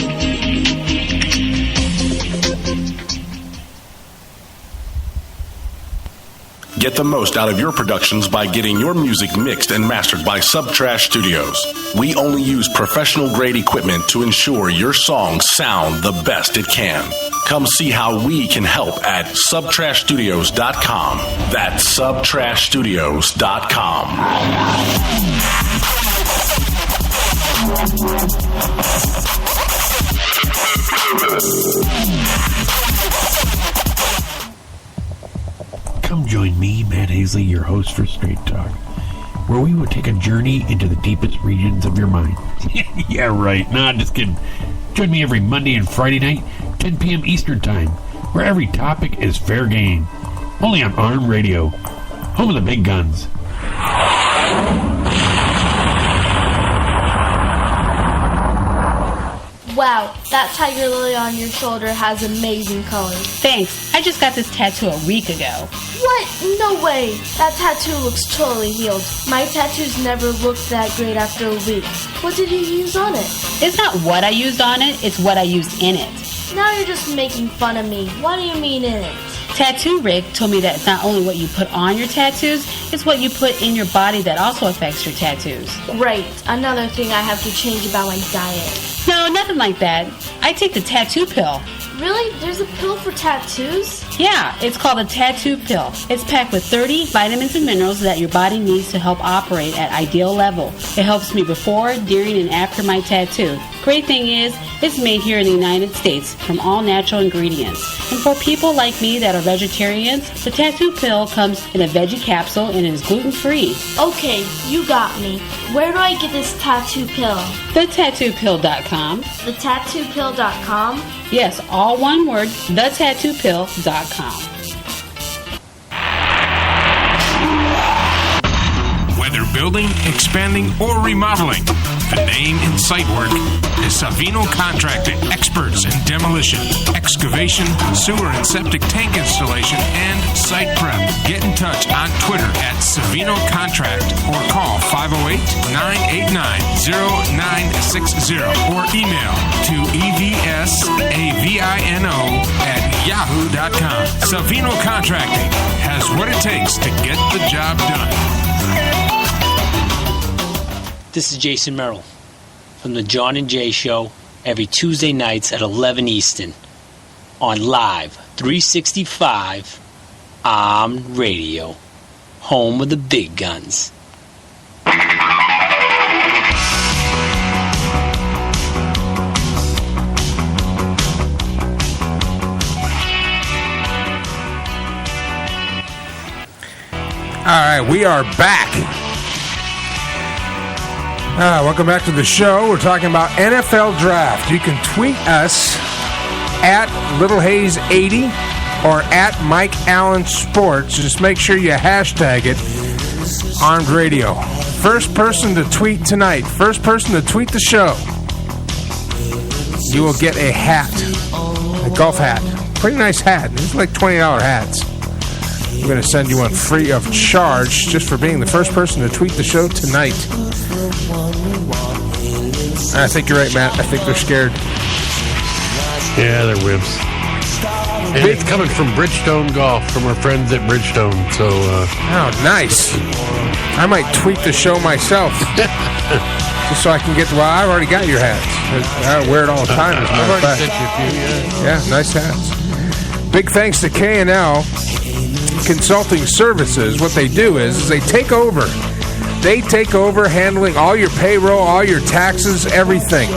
Get the most out of your productions by getting your music mixed and mastered by Subtrash Studios. We only use professional-grade equipment to ensure your songs sound the best it can. Come see how we can help at subtrashstudios.com. That's subtrashstudios.com. Come join me, Matt Hasely, your host for Straight Talk, where we will take a journey into the deepest regions of your mind. Yeah, right. Nah, just kidding. Join me every Monday and Friday night, 10 p.m. Eastern Time, where every topic is fair game. Only on Armed Radio, home of the big guns. Wow, that tiger lily on your shoulder has amazing colors. Thanks. I just got this tattoo a week ago. What? No way. That tattoo looks totally healed. My tattoos never looked that great after a week. What did you use on it? It's not what I used on it, it's what I used in it. Now you're just making fun of me. What do you mean in it? Tattoo Rick told me that it's not only what you put on your tattoos, it's what you put in your body that also affects your tattoos. Great. Another thing I have to change about my diet. No, nothing like that. I take the tattoo pill. Really? There's a pill for tattoos? Yeah, it's called a tattoo pill. It's packed with 30 vitamins and minerals that your body needs to help operate at ideal level. It helps me before, during, and after my tattoo. Great thing is, it's made here in the United States from all natural ingredients. And for people like me that are vegetarians, the tattoo pill comes in a veggie capsule and is gluten-free. Okay, you got me. Where do I get this tattoo pill? TheTattooPill.com. thetattoopill.com. Thetattoopill.com? Yes, all one word, thetattoopill.com. Whether building, expanding, or remodeling, the name in site work is Savino Contracting. Experts in demolition, excavation, sewer and septic tank installation, and site prep. Get in touch on Twitter at Savino Contract or call 508-989-0960 or email to evsavino@yahoo.com. Savino Contracting has what it takes to get the job done. This is Jason Merrill from the John and Jay Show every Tuesday nights at 11 Eastern on Live 365 Radio, home of the big guns. All right, we are back. Welcome back to the show. We're talking about NFL Draft. You can tweet us at LittleHaze80 or at Mike Allen Sports. Just make sure you hashtag it Armed Radio. First person to tweet tonight, first person to tweet the show, you will get a hat, a golf hat. Pretty nice hat. It's like $20 hats. We're going to send you one free of charge just for being the first person to tweet the show tonight. I think you're right, Matt. I think they're scared. Yeah, they're wimps. And it's coming from Bridgestone Golf, from our friends at Bridgestone. So, oh, nice. I might tweet the show myself. Just so I can get to... Well, I've already got your hats. I wear it all the time. As a matter of fact. I've already sent you a few, yeah, nice hats. Big thanks to K&L Consulting Services. What they do is they take over. They take over handling all your payroll, all your taxes, everything.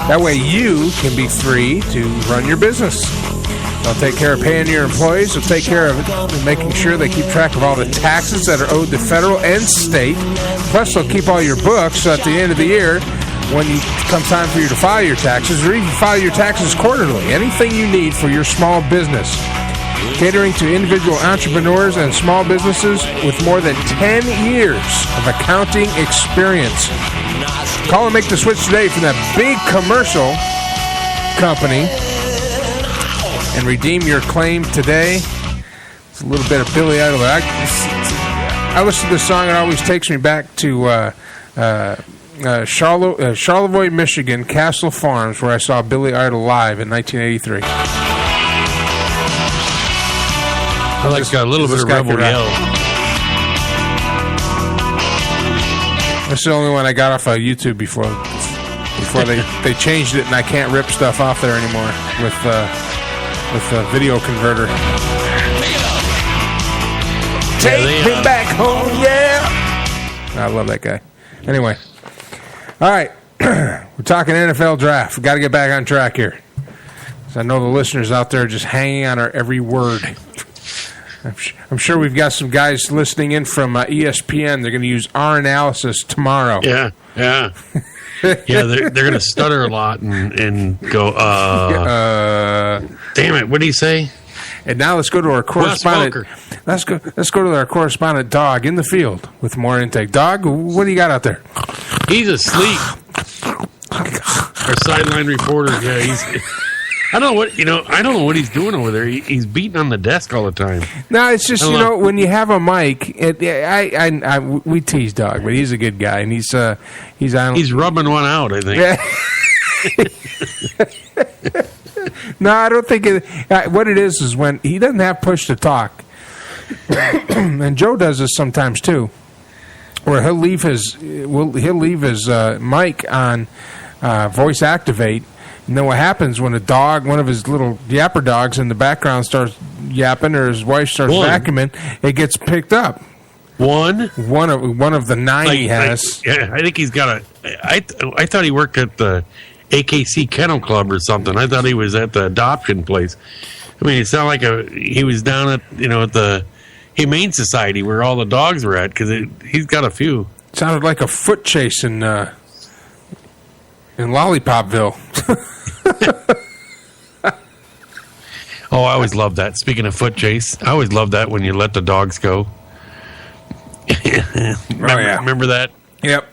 That way you can be free to run your business. They'll take care of paying your employees. They'll take care of making sure they keep track of all the taxes that are owed to federal and state. Plus, they'll keep all your books so at the end of the year, when it comes time for you to file your taxes, or even file your taxes quarterly. Anything you need for your small business. Catering to individual entrepreneurs and small businesses with more than 10 years of accounting experience. Call and make the switch today from that big commercial company and redeem your claim today. It's a little bit of Billy Idol. I listen to this song, it always takes me back to Charlevoix, Michigan, Castle Farms, where I saw Billy Idol live in 1983. I like a little bit of Rebel Yell. That's the only one I got off of YouTube before they changed it, and I can't rip stuff off there anymore with the video converter. Take me back home, yeah. I love that guy. Anyway, all right, we're talking NFL draft. We got to get back on track here. So I know the listeners out there are just hanging on our every word. I'm sure we've got some guys listening in from ESPN. They're going to use our analysis tomorrow. Yeah. Yeah, they're going to stutter a lot and go, damn it, what did he say? And now let's go to our correspondent. Let's go to our correspondent, Dog, in the field with more intake. Dog, what do you got out there? He's asleep. Our sideline reporter, yeah, I don't know what he's doing over there. He's beating on the desk all the time. No, it's just when you have a mic. We tease Dog, but he's a good guy, and he's on. He's rubbing one out, I think. Yeah. No, I don't think it. What it is when he doesn't have push to talk, and Joe does this sometimes too, where he'll leave his mic on voice activate. And then what happens when a dog, one of his little yapper dogs in the background starts yapping, or his wife starts vacuuming, it gets picked up. One of the 9 he has. I think he's got I thought he worked at the AKC Kennel Club or something. I thought he was at the adoption place. I mean, it sounded like he was down at at the Humane Society where all the dogs were at, because he's got a few. Sounded like a foot chase in Lollipopville. Oh, I always loved that. Speaking of foot chase, I always loved that when you let the dogs go. Remember that? Yep.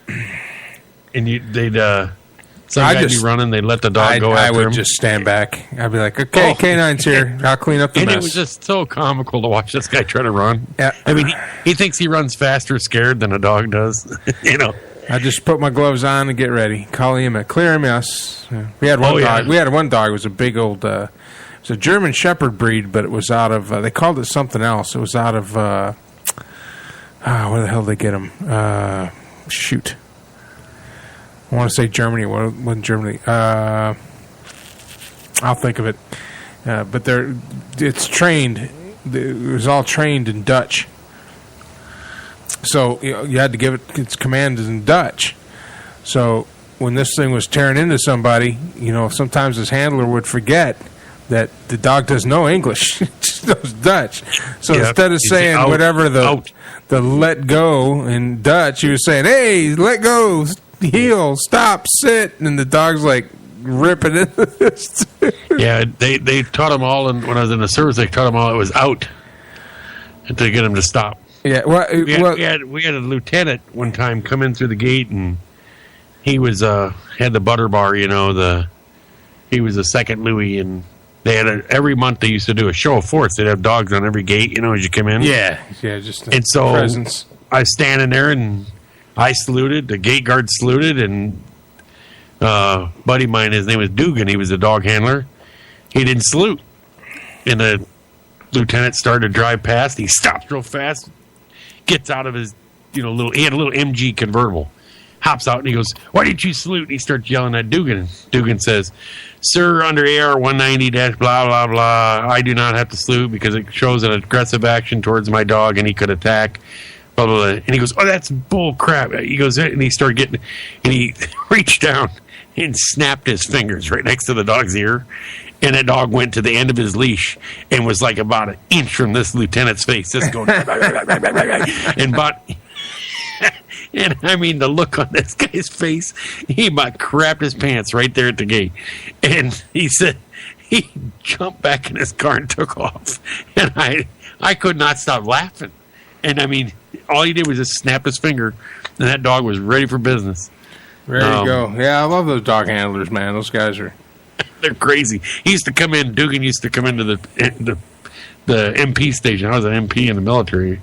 And they'd guy'd be running, they'd let the dog go after him. I would just stand back. I'd be like, okay, K9's here. I'll clean up the mess. And it was just so comical to watch this guy try to run. Yeah. I mean, he thinks he runs faster scared than a dog does. I just put my gloves on and get ready. Call EMS. Clear EMS. Yeah. We had one dog. We had one dog. It was a big old... it was a German Shepherd breed, but it was out of... they called it something else. It was out of... where the hell did they get him? Shoot. I want to say Germany. What wasn't Germany? I'll think of it. But it's trained. It was all trained in Dutch. So you had to give it its commands in Dutch. So when this thing was tearing into somebody, sometimes his handler would forget that the dog doesn't know English. It just knows Dutch. So instead of saying whatever the let go in Dutch, he was saying, hey, let go, heel, stop, sit. And the dog's like ripping into this. Yeah, they taught him all, and when I was in the service, they taught him all it was out to get him to stop. Yeah, we had a lieutenant one time come in through the gate, and he was had the butter bar, he was a second Louis, and they had every month they used to do a show of force. They'd have dogs on every gate, as you come in. Yeah, just and so presence. I was standing there, and I saluted. The gate guard saluted, and buddy of mine, his name was Dugan. He was a dog handler. He didn't salute, and the lieutenant started to drive past. He stops real fast, gets out of his he had a little MG convertible, hops out, and he goes, why didn't you salute? And he starts yelling at Dugan. Dugan says, sir, under AR 190 blah blah blah, I do not have to salute because it shows an aggressive action towards my dog and he could attack, blah blah blah. And he goes, oh, that's bull crap. He goes, and he started getting, and he reached down and snapped his fingers right next to the dog's ear, and the dog went to the end of his leash and was like about an inch from this lieutenant's face, just going and I mean, the look on this guy's face, he about crapped his pants right there at the gate. And he said he jumped back in his car and took off. And I could not stop laughing. And I mean, all he did was just snap his finger, and that dog was ready for business. Ready to go. Yeah, I love those dog handlers, man. Those guys are... They're crazy. He used to come in, Dugan used to come into the MP station. I was an MP in the military.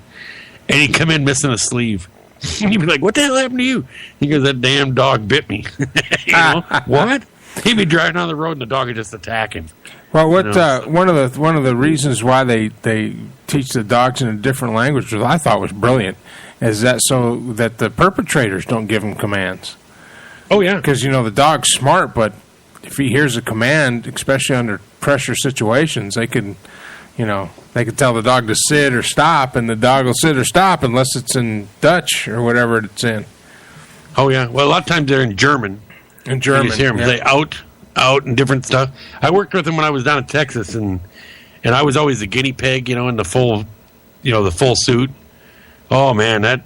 And he'd come in missing a sleeve. He'd be like, what the hell happened to you? He goes, that damn dog bit me. What? He'd be driving down the road and the dog would just attack him. Well, one of the reasons why they teach the dogs in a different language, which I thought was brilliant, is that so that the perpetrators don't give them commands. Oh, yeah. Because, the dog's smart, but if he hears a command, especially under pressure situations, they could tell the dog to sit or stop, and the dog will sit or stop unless it's in Dutch or whatever it's in. Oh, yeah. Well, a lot of times they're in German. In German. You just hear them say out, and different stuff. I worked with them when I was down in Texas, and I was always the guinea pig, in the full, the full suit. Oh, man, that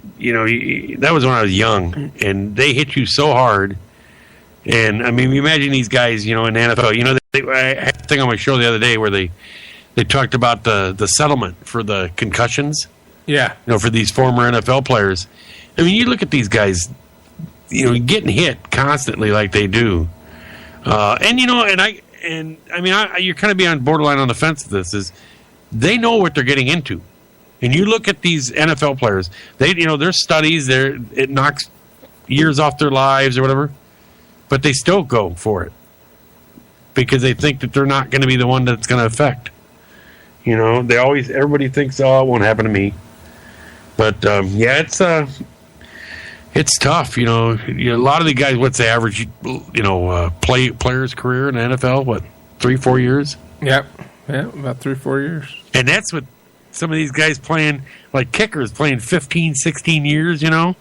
was when I was young, and they hit you so hard. And, I mean, imagine these guys, in the NFL. I had a thing on my show the other day where they talked about the settlement for the concussions. Yeah. For these former NFL players. I mean, you look at these guys, getting hit constantly like they do. You're kind of be on borderline on the fence with this, is they know what they're getting into. And you look at these NFL players, there's studies, it knocks years off their lives or whatever, but they still go for it because they think that they're not going to be the one that's going to affect. Everybody thinks, oh, it won't happen to me. But, it's tough. A lot of the guys, what's the average, player's career in the NFL? 3-4 years? Yep. Yeah, about 3-4 years. And that's what some of these guys playing, like kickers, playing 15, 16 years, Yeah.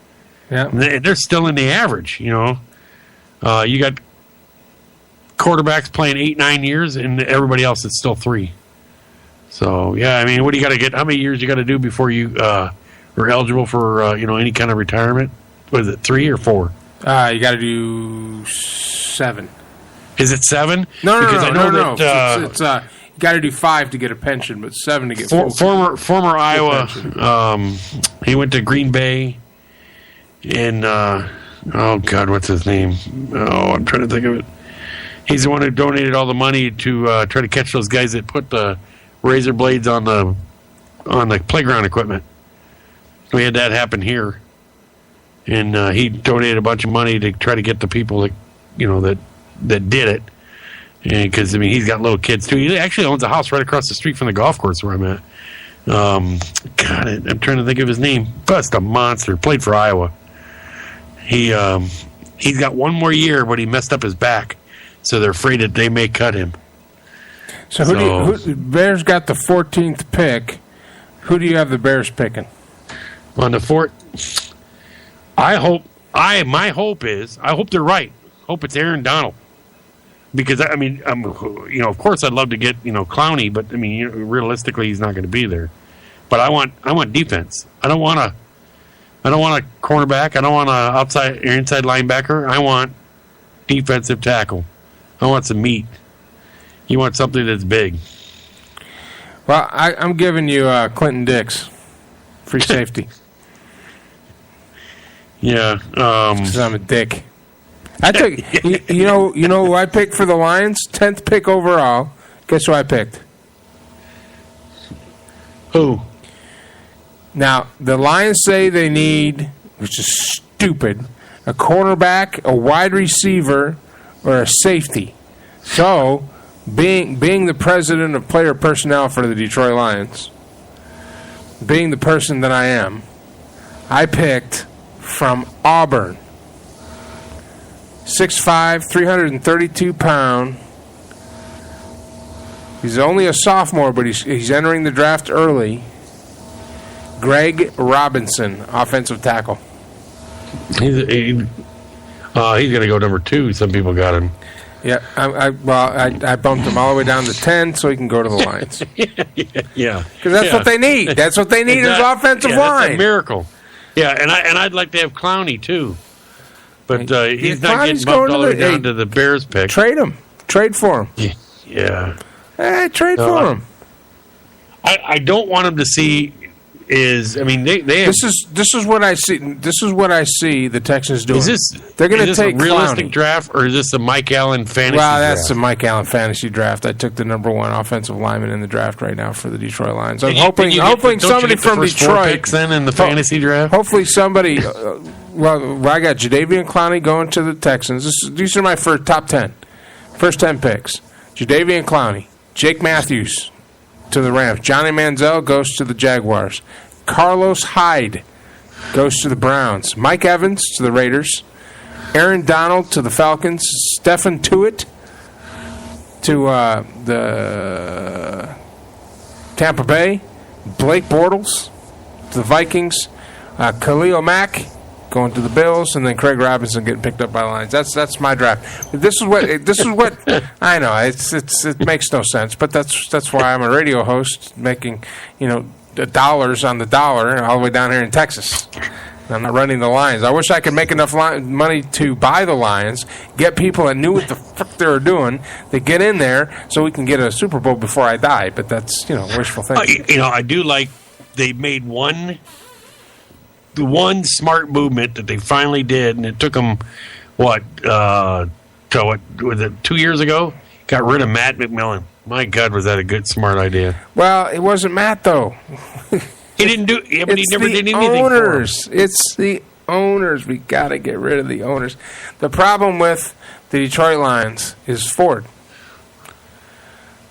They're still in the average, You got quarterbacks playing 8-9 years, and everybody else is still 3. So, yeah, I mean, what do you got to get? How many years you got to do before you are eligible for, any kind of retirement? What is it, 3 or 4? You got to do 7. Is it 7? No. That, It's you got to do 5 to get a pension, but 7 to get full former Iowa. He went to Green Bay, and oh God, what's his name? Oh, I'm trying to think of it. He's the one who donated all the money to try to catch those guys that put the razor blades on the playground equipment. We had that happen here, and he donated a bunch of money to try to get the people that did it. Because he's got little kids too. He actually owns a house right across the street from the golf course where I'm at. I'm trying to think of his name. Just a monster. Played for Iowa. He's got one more year, but he messed up his back, so they're afraid that they may cut him. So Bears got the 14th pick. Who do you have the Bears picking? On the fort, my hope is they're right. Hope it's Aaron Donald. Because of course, I'd love to get Clowney, but realistically, he's not going to be there. But I want defense. I don't want a cornerback. I don't want an outside or inside linebacker. I want defensive tackle. I want some meat. You want something that's big. Well, I'm giving you Clinton Dix, free safety. Yeah, because I'm a dick. I took you know who I picked for the Lions? 10th pick overall. Guess who I picked? Who? Now the Lions say they need, which is stupid, a cornerback, a wide receiver, or a safety. So, being the president of player personnel for the Detroit Lions, being the person that I am, I picked from Auburn. 6'5", 332-pound. He's only a sophomore, but he's entering the draft early. Greg Robinson, offensive tackle. He's going to go number 2. Some people got him. Yeah, I bumped him all the way down to 10 so he can go to the Lions. Yeah. Because that's what they need. That's what they need is offensive line. That's a miracle. Yeah, and I'd like to have Clowney, too. But he's not getting bumped all the way down to the Bears pick. Trade him. Trade for him. Yeah. Hey, trade for him. I don't want him to see they have, this is what I see. This is what I see the Texans doing. They're going to take a realistic Clowney. Draft, or is this a Mike Allen fantasy draft? Well, that's a Mike Allen fantasy draft. I took the number 1 offensive lineman in the draft right now for the Detroit Lions. I'm hoping somebody from Detroit picks then in the fantasy draft. Hopefully somebody. Well, I got Jadeveon Clowney going to the Texans. These are my first top 10. First 10 picks. Jadeveon Clowney. Jake Matthews to the Rams. Johnny Manziel goes to the Jaguars. Carlos Hyde goes to the Browns. Mike Evans to the Raiders. Aaron Donald to the Falcons. Stephen Tuitt to the Tampa Bay. Blake Bortles to the Vikings. Khalil Mack going to the Bills, and then Craig Robinson getting picked up by the Lions. That's my draft. But this is what I know. It makes no sense, but that's why I'm a radio host making the dollars on the dollar all the way down here in Texas. I'm not running the Lions. I wish I could make enough money to buy the Lions, get people that knew what the fuck they were doing, to get in there so we can get a Super Bowl before I die. But that's wishful thinking. I do like they made one smart movement that they finally did, and it took them was it 2 years ago? Got rid of Matt McMillan. My God, was that a good smart idea? Well, it wasn't Matt though. He didn't do. Yeah, but he never did anything. Owners. For him. It's the owners. We got to get rid of the owners. The problem with the Detroit Lions is Ford.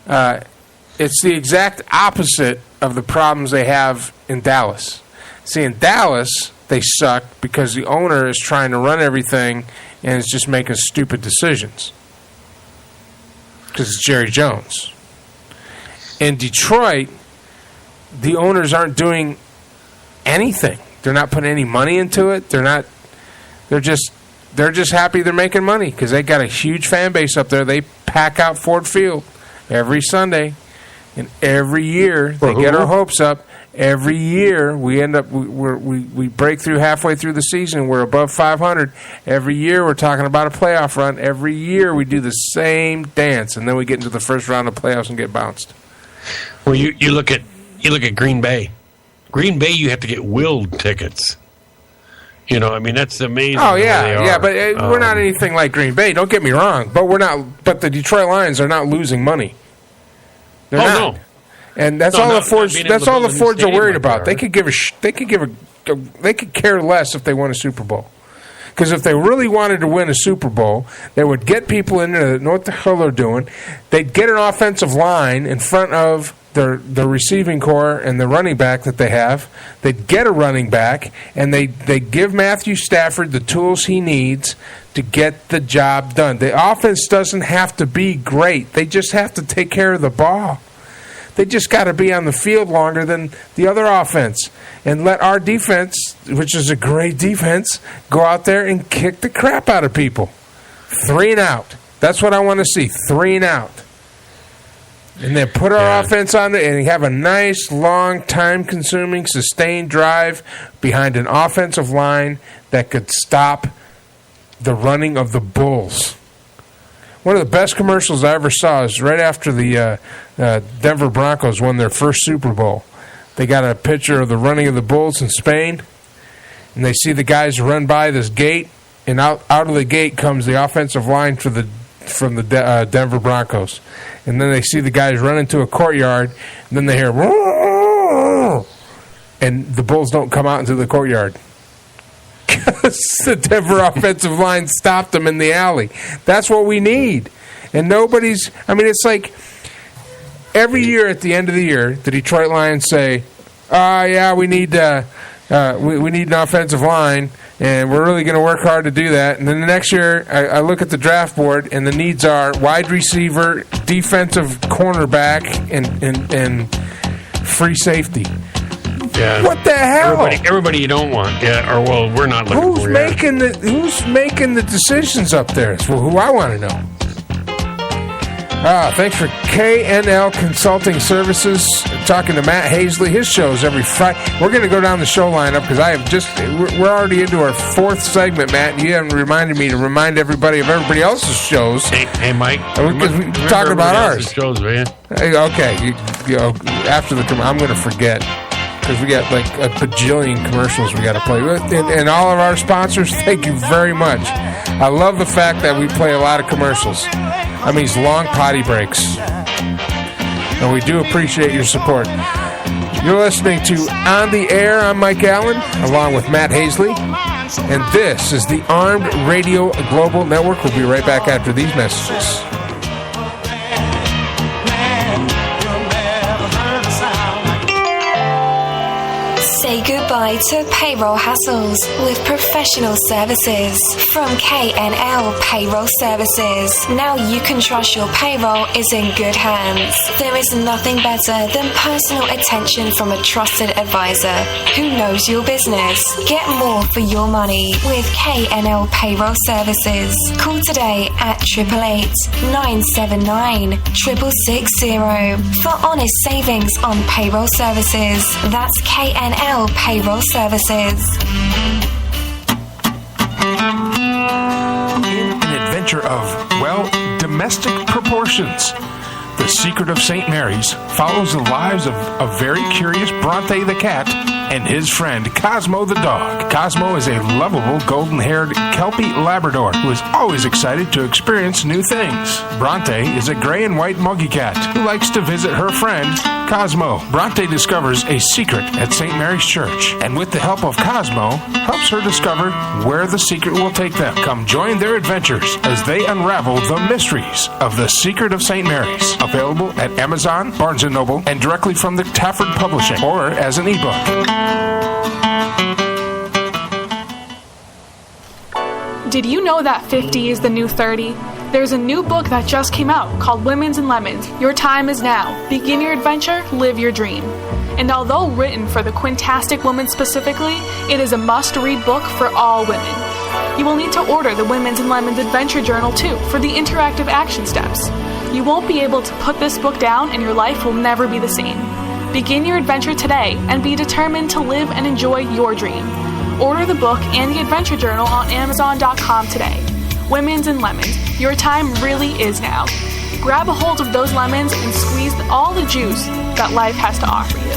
It's the exact opposite of the problems they have in Dallas. See, in Dallas, they suck because the owner is trying to run everything and is just making stupid decisions. Because it's Jerry Jones. In Detroit, the owners aren't doing anything. They're not putting any money into it. They're just happy they're making money because they got a huge fan base up there. They pack out Ford Field every Sunday, and every year they get our hopes up. Every year, we end up we break through halfway through the season. We're above 500. Every year, we're talking about a playoff run. Every year, we do the same dance, and then we get into the first round of playoffs and get bounced. Well, you look at Green Bay. Green Bay, you have to get willed tickets. You know, I mean, that's amazing. Oh yeah, but we're not anything like Green Bay. Don't get me wrong, but we're not. But the Detroit Lions are not losing money. They're not. No. And that's all the Fords. That's all the Fords are worried about. They could they could care less if they won a Super Bowl. Because if they really wanted to win a Super Bowl, they would get people in there that know what the hell they're doing. They'd get an offensive line in front of the receiving core and the running back that they have. They'd get a running back, and they give Matthew Stafford the tools he needs to get the job done. The offense doesn't have to be great. They just have to take care of the ball. They just got to be on the field longer than the other offense and let our defense, which is a great defense, go out there and kick the crap out of people. 3 and out. That's what I want to see, 3 and out. And then put our offense on there and have a nice, long, time-consuming, sustained drive behind an offensive line that could stop the running of the Bulls. One of the best commercials I ever saw is right after the Denver Broncos won their first Super Bowl. They got a picture of the running of the Bulls in Spain, and they see the guys run by this gate, and out of the gate comes the offensive line from the Denver Broncos. And then they see the guys run into a courtyard, and then they hear, and the Bulls don't come out into the courtyard. Because the Denver offensive line stopped them in the alley. That's what we need. And it's like every year at the end of the year, the Detroit Lions say, we need we need an offensive line, and we're really going to work hard to do that. And then the next year, I look at the draft board, and the needs are wide receiver, defensive cornerback, and free safety. Yeah. What the hell? Everybody you don't want. Yeah, or we're not looking Who's making the decisions up there? That's who I want to know. Thanks for KNL Consulting Services. Talking to Matt Hasely. His show's every Friday. We're going to go down the show lineup because we're already into our 4th segment, Matt. You haven't reminded me to remind everybody of everybody else's shows. Hey Mike. Because we're talking about ours. Shows, man. Okay. After I'm going to forget. Because we got like a bajillion commercials we got to play with. And all of our sponsors, thank you very much. I love the fact that we play a lot of commercials. I mean, it's long potty breaks. And we do appreciate your support. You're listening to On the Air. I'm Mike Allen, along with Matt Hasely. And this is the Armed Radio Global Network. We'll be right back after these messages. Say goodbye to payroll hassles with professional services from KNL Payroll Services. Now you can trust your payroll is in good hands. There is nothing better than personal attention from a trusted advisor who knows your business. Get more for your money with KNL Payroll Services. Call today at 888-979-6660 for honest savings on payroll services. That's KNL Payroll Services. In an adventure of, domestic proportions, The Secret of St. Mary's follows the lives of a very curious Bronte the cat and his friend Cosmo the dog. Cosmo is a lovable golden-haired Kelpie Labrador who is always excited to experience new things. Bronte is a gray and white muggy cat who likes to visit her friend Cosmo. Bronte discovers a secret at St. Mary's Church, and with the help of Cosmo, helps her discover where the secret will take them. Come join their adventures as they unravel the mysteries of The Secret of St. Mary's. Available at Amazon, Barnes & Noble, and directly from the Tafford Publishing, or as an ebook. Did you know that 50 is the new 30? There's a new book that just came out called Women's and Lemons. Your time is now. Begin your adventure, live your dream. And although written for the Quintastic woman specifically, it is a must-read book for all women. You will need to order the Women's and Lemons Adventure Journal too for the interactive action steps. You won't be able to put this book down and your life will never be the same. Begin your adventure today and be determined to live and enjoy your dream. Order the book and the adventure journal on Amazon.com today. Women's and Lemons, your time really is now. Grab a hold of those lemons and squeeze all the juice that life has to offer you.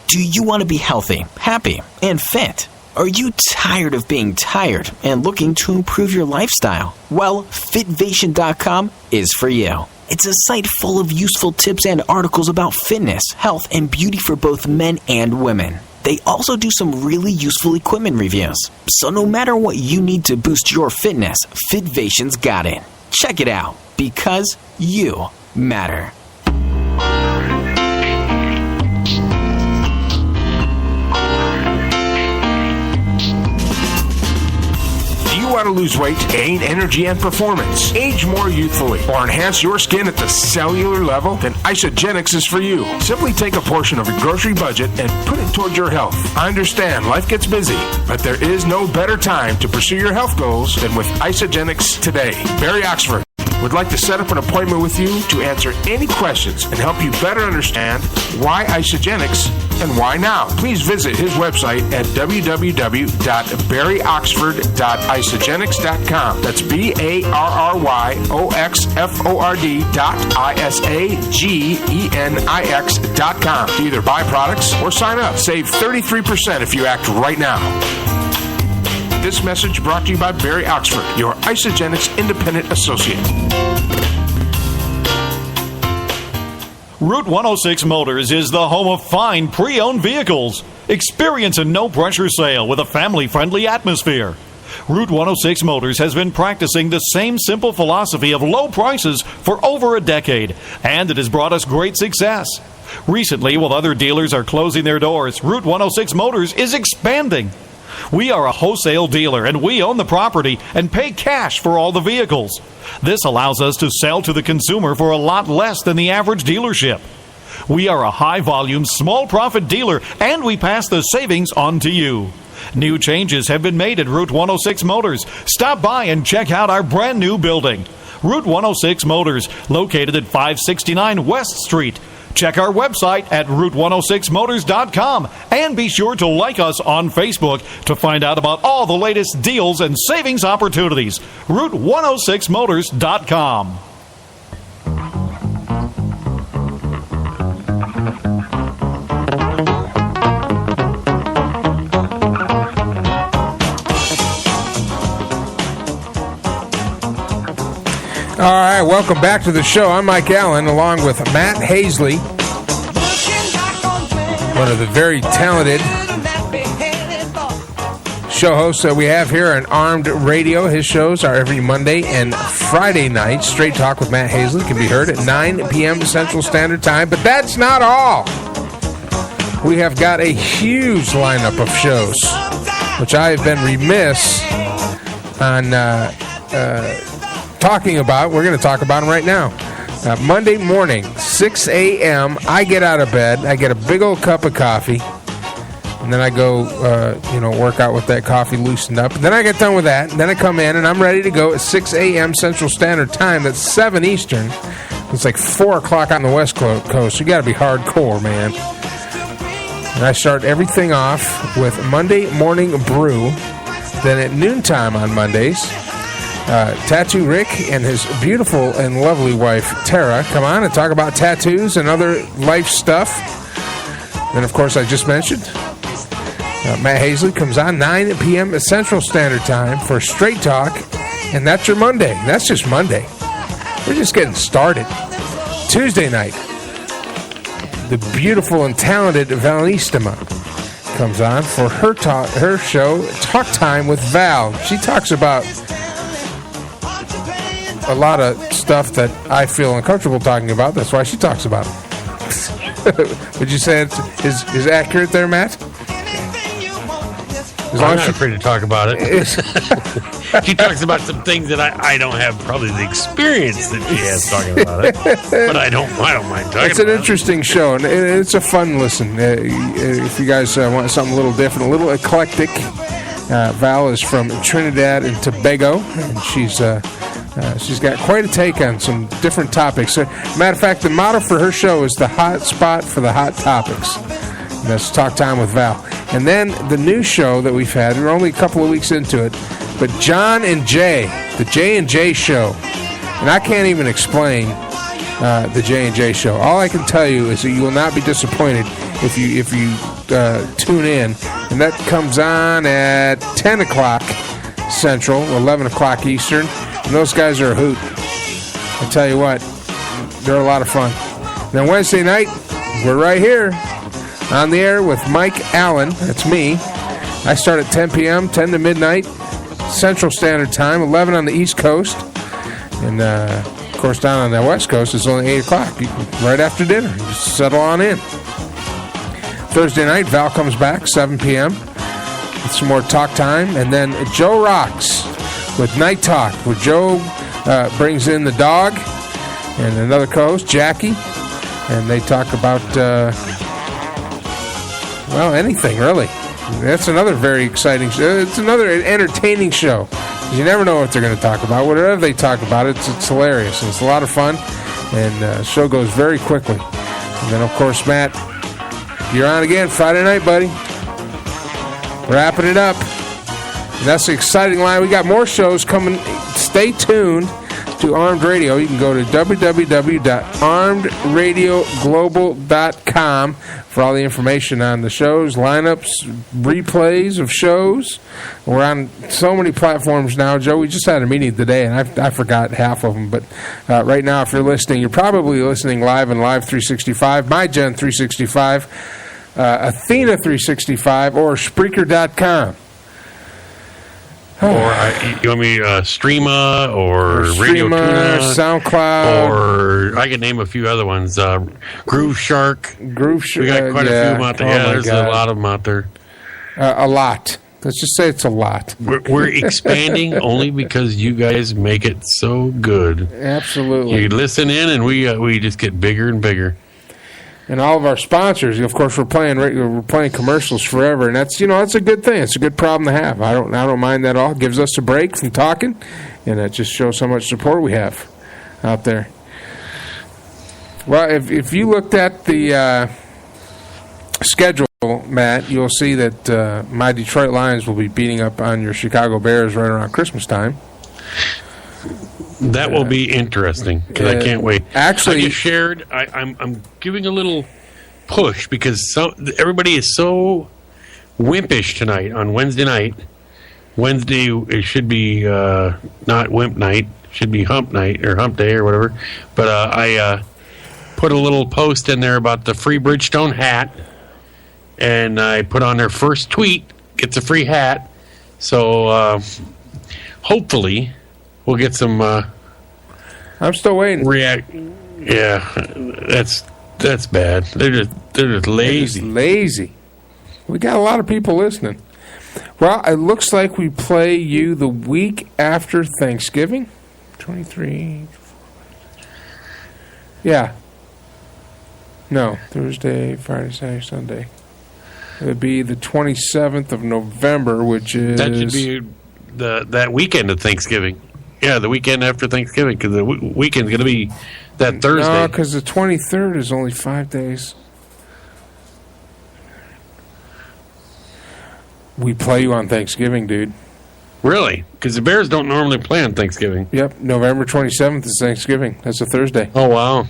Do you want to be healthy, happy, and fit? Are you tired of being tired and looking to improve your lifestyle? Well, Fitvation.com is for you. It's a site full of useful tips and articles about fitness, health, and beauty for both men and women. They also do some really useful equipment reviews. So no matter what you need to boost your fitness, Fitvation's got it. Check it out, because you matter. You want to lose weight, gain energy and performance, age more youthfully, or enhance your skin at the cellular level? Then Isogenics is for you. Simply take a portion of your grocery budget and put it towards your health. I understand life gets busy, but there is no better time to pursue your health goals than with Isogenics today. Barry Oxford would like to set up an appointment with you to answer any questions and help you better understand why Isogenics and why now. Please visit his website at www.barryoxford.isogenics.com. That's BARRYOXFORD.ISAGENIX.com to either buy products or sign up. Save 33% if you act right now. This message brought to you by Barry Oxford, your Isogenics independent associate. Route 106 Motors is the home of fine pre-owned vehicles. Experience a no-pressure sale with a family-friendly atmosphere. Route 106 Motors has been practicing the same simple philosophy of low prices for over a decade, and it has brought us great success. Recently, while other dealers are closing their doors, Route 106 Motors is expanding. We are a wholesale dealer, and we own the property and pay cash for all the vehicles. This allows us to sell to the consumer for a lot less than the average dealership. We are a high-volume, small-profit dealer, and we pass the savings on to you. New changes have been made at Route 106 Motors. Stop by and check out our brand-new building. Route 106 Motors, located at 569 West Street. Check our website at Route106Motors.com and be sure to like us on Facebook to find out about all the latest deals and savings opportunities. Route106Motors.com. All right, welcome back to the show. I'm Mike Allen, along with Matt Hasely, one of the very talented show hosts that we have here on Armed Radio. His shows are every Monday and Friday night. Straight Talk with Matt Hasely can be heard at 9 p.m. Central Standard Time. But that's not all. We have got a huge lineup of shows, which I have been remiss on talking about. We're going to talk about them right now. Monday morning, 6 a.m., I get out of bed. I get a big old cup of coffee. And then I go, work out with that coffee loosened up. And then I get done with that. And then I come in, and I'm ready to go at 6 a.m. Central Standard Time. That's 7 Eastern. It's like 4 o'clock on the West Coast. You got to be hardcore, man. And I start everything off with Monday Morning Brew. Then at noontime on Mondays, Tattoo Rick and his beautiful and lovely wife, Tara, come on and talk about tattoos and other life stuff. And, of course, I just mentioned Matt Hasely comes on 9 p.m. Central Standard Time for Straight Talk, and that's your Monday. That's just Monday. We're just getting started. Tuesday night, the beautiful and talented Valistama comes on for her show, Talk Time with Val. She talks about a lot of stuff that I feel uncomfortable talking about. That's why she talks about it. Would you say it is accurate there, Matt? I'm not afraid to talk about it. She talks about some things that I don't have probably the experience that she has talking about it, but I don't mind talking about it. It's an interesting show, and it's a fun listen. If you guys want something a little different, a little eclectic, Val is from Trinidad and Tobago, and she's She's got quite a take on some different topics. Matter of fact, the motto for her show is the hot spot for the hot topics. And that's Talk Time with Val. And then the new show that we've had, we're only a couple of weeks into it, but John and Jay, the Jay and Jay Show. And I can't even explain the Jay and Jay Show. All I can tell you is that you will not be disappointed if you tune in. And that comes on at 10 o'clock Central, 11 o'clock Eastern. And those guys are a hoot. I tell you what, they're a lot of fun. Then Wednesday night, we're right here on the air with Mike Allen. That's me. I start at 10 p.m., 10 to midnight, Central Standard Time, 11 on the East Coast. And, of course, down on the West Coast, it's only 8 o'clock, right after dinner. You just settle on in. Thursday night, Val comes back, 7 p.m. with some more talk time. And then Joe Rocks with Night Talk, where Joe brings in the dog and another co-host, Jackie, and they talk about, anything, really. That's another very exciting show. It's another entertaining show. You never know what they're going to talk about. Whatever they talk about, it's hilarious. And it's a lot of fun, and the show goes very quickly. And then, of course, Matt, you're on again Friday night, buddy. Wrapping it up. And that's the exciting line. We got more shows coming. Stay tuned to Armed Radio. You can go to www.armedradioglobal.com for all the information on the shows, lineups, replays of shows. We're on so many platforms now. Joe, we just had a meeting today, and I forgot half of them. But right now, if you're listening, you're probably listening live in Live 365, MyGen 365, Athena 365, or Spreaker.com. Or you want me Streama or Radio Tuna, SoundCloud, or I can name a few other ones. Groove Shark. We got quite a few of them out there. Yeah, there's a lot of them out there. A lot. Let's just say it's a lot. We're expanding only because you guys make it so good. Absolutely. You listen in, and we just get bigger and bigger. And all of our sponsors, of course, we're playing commercials forever, and that's a good thing. It's a good problem to have. I don't mind that at all. It gives us a break from talking, and it just shows how much support we have out there. Well, if you looked at the schedule, Matt, you'll see that my Detroit Lions will be beating up on your Chicago Bears right around Christmas time. That will be interesting because I can't wait. Actually, I just shared. I'm giving a little push because everybody is so wimpish tonight on Wednesday night. Wednesday it should be not wimp night. It should be hump night or hump day or whatever. But I put a little post in there about the free Bridgestone hat, and I put on their first tweet gets a free hat. So hopefully. We'll get some. I'm still waiting. Yeah, that's bad. They're just lazy. Lazy. We got a lot of people listening. Well, it looks like we play you the week after Thanksgiving. 23. Yeah. No, Thursday, Friday, Saturday, Sunday. It would be the 27th of November, which is that should be that weekend of Thanksgiving. Yeah, the weekend after Thanksgiving, because the weekend's going to be that Thursday. No, because the 23rd is only 5 days. We play you on Thanksgiving, dude. Really? Because the Bears don't normally play on Thanksgiving. Yep, November 27th is Thanksgiving. That's a Thursday. Oh, wow.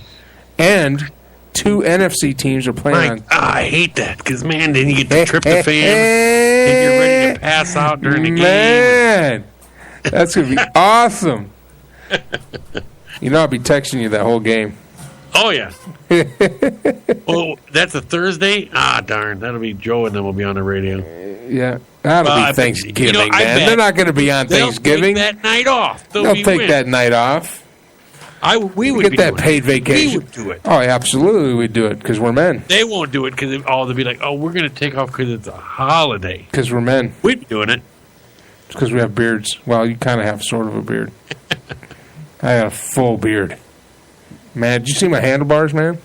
And 2 NFC teams are playing on... I hate that, because, man, then you get the tryptophan, and you're ready to pass out during the game. Man! That's going to be awesome. I'll be texting you that whole game. Oh, yeah. Well, that's a Thursday? Ah, darn. That'll be Joe and them will be on the radio. Yeah. That'll be Thanksgiving, man. They're not going to be on Thanksgiving. They'll take that night off. They'll take that night off. We would get that paid vacation. We would do it. Oh, absolutely we'd do it because we're men. They won't do it because they'll be like, we're going to take off because it's a holiday. Because we're men. We'd be doing it. It's because we have beards. Well, you kind of have sort of a beard. I got a full beard. Man, did you see my handlebars, man?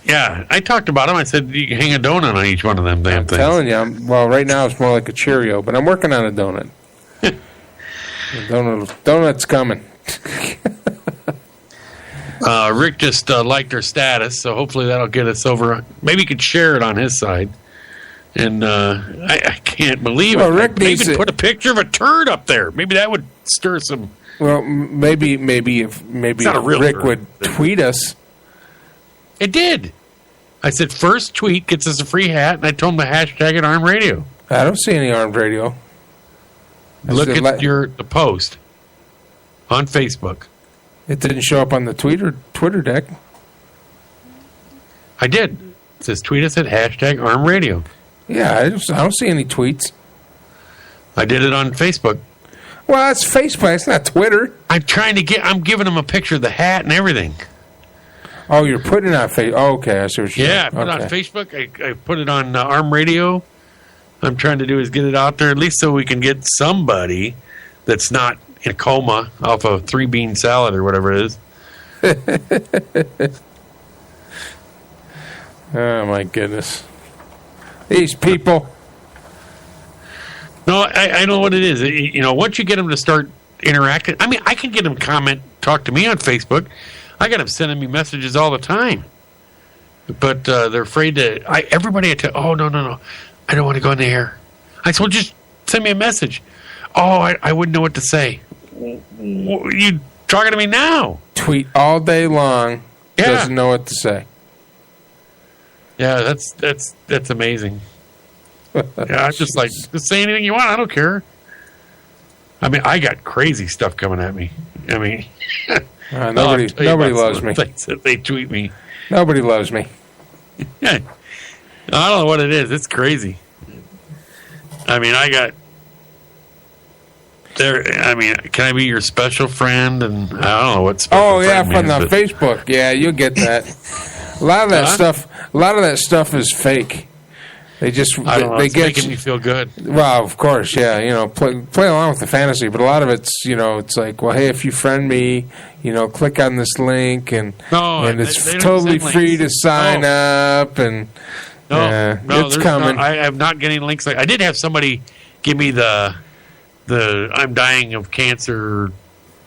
Yeah, I talked about them. I said you can hang a donut on each one of them damn things. I'm telling you. Right now it's more like a Cheerio, but I'm working on a donut. Donut's coming. Rick just liked our status, so hopefully that'll get us over. Maybe he could share it on his side. And I can't believe it. Rick maybe needs put a picture of a turd up there. Maybe that would stir some. Well, maybe if Rick would tweet us. It did. I said first tweet gets us a free hat, and I told him to hashtag it Armed Radio. I don't see any Armed Radio. Look at the post on Facebook. It didn't show up on the Twitter deck. I did. It says tweet us at hashtag Armed Radio. Yeah, I don't see any tweets. I did it on Facebook. Well, that's Facebook. It's not Twitter. I'm giving him a picture of the hat and everything. Oh, you're putting it on Facebook. Oh, okay, I see what you're saying. Yeah, I put it on Facebook. I put it on Arm Radio. I'm trying to do is get it out there, at least so we can get somebody that's not in a coma off a 3-bean salad or whatever it is. Oh, my goodness. These people. No, I know what it is. Once you get them to start interacting, I mean, I can get them talk to me on Facebook. I got them sending me messages all the time. But they're afraid to, everybody, oh, no, I don't want to go in the air. I said, well, just send me a message. Oh, I wouldn't know what to say. You talking to me now? Tweet all day long. Yeah. Doesn't know what to say. Yeah, that's amazing. Yeah, I'm just like, just say anything you want. I don't care. I mean, I got crazy stuff coming at me. I mean, nobody loves me. They tweet me. Nobody loves me. Yeah, I don't know what it is. It's crazy. I mean, can I be your special friend? And I don't know what special friend from means, the Facebook. Yeah, you'll get that. A lot of that stuff is fake. They just it's making me feel good. Well, of course, yeah. Play along with the fantasy, but a lot of it's it's like, well, hey, if you friend me, click on this link, and it's totally free to sign up, and it's coming. I'm not getting links. I did have somebody give me the I'm dying of cancer.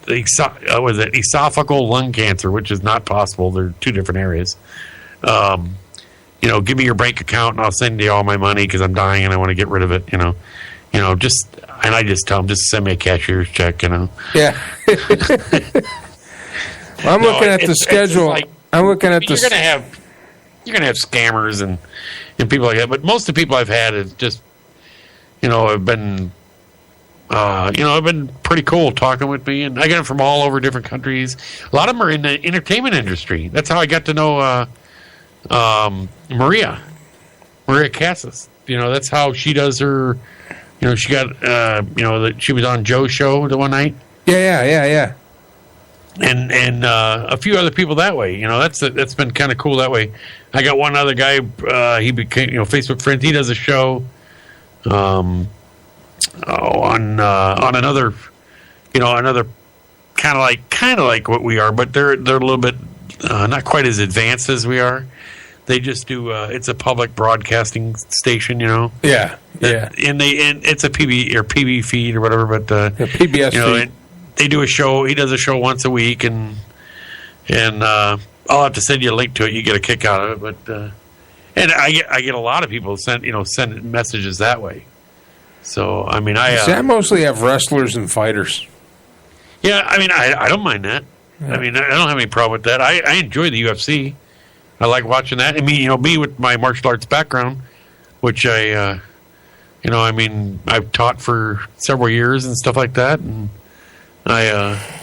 Was it esophageal lung cancer, which is not possible. They're two different areas. Give me your bank account and I'll send you all my money because I'm dying and I want to get rid of it. And I just tell them just send me a cashier's check. Yeah. Well, I'm looking at the schedule. I'm looking at the. You're gonna have scammers and people like that. But most of the people I've had is just have been. Have been pretty cool talking with me, and I get them from all over different countries. A lot of them are in the entertainment industry. That's how I got to know Maria Casas. That's how she does her. She got she was on Joe's show the one night. Yeah. And a few other people that way. That's been kind of cool that way. I got one other guy. He became Facebook friends. He does a show. On another kind of like what we are, but they're a little bit not quite as advanced as we are. They just do it's a public broadcasting station, Yeah. And it's a PB feed or whatever, but PBS feed. They do a show. He does a show once a week, and I'll have to send you a link to it. You get a kick out of it, but and I get a lot of people send messages that way. So I mean, I mostly have wrestlers and fighters. Yeah, I mean, I don't mind that. Yeah. I mean, I don't have any problem with that. I enjoy the UFC. I like watching that. I mean, me with my martial arts background, which I've taught for several years and stuff like that, and my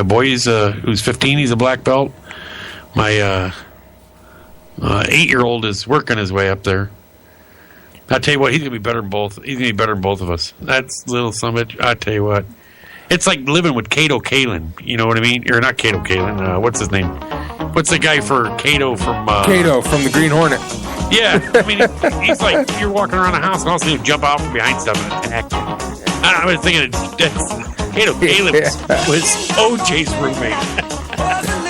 boy who's 15, he's a black belt. My 8-year-old is working his way up there. I tell you what, he's gonna be better than both. He's gonna be better than both of us. That's little summit. I tell you what, it's like living with Kato Kalin. You know what I mean? Or not Kato Kalin. What's his name? What's the guy for Kato from? Kato from the Green Hornet. Yeah, I mean, he's like you're walking around the house and all of a sudden you jump out from behind stuff and attack you. I was thinking Kato Kalin was OJ's roommate.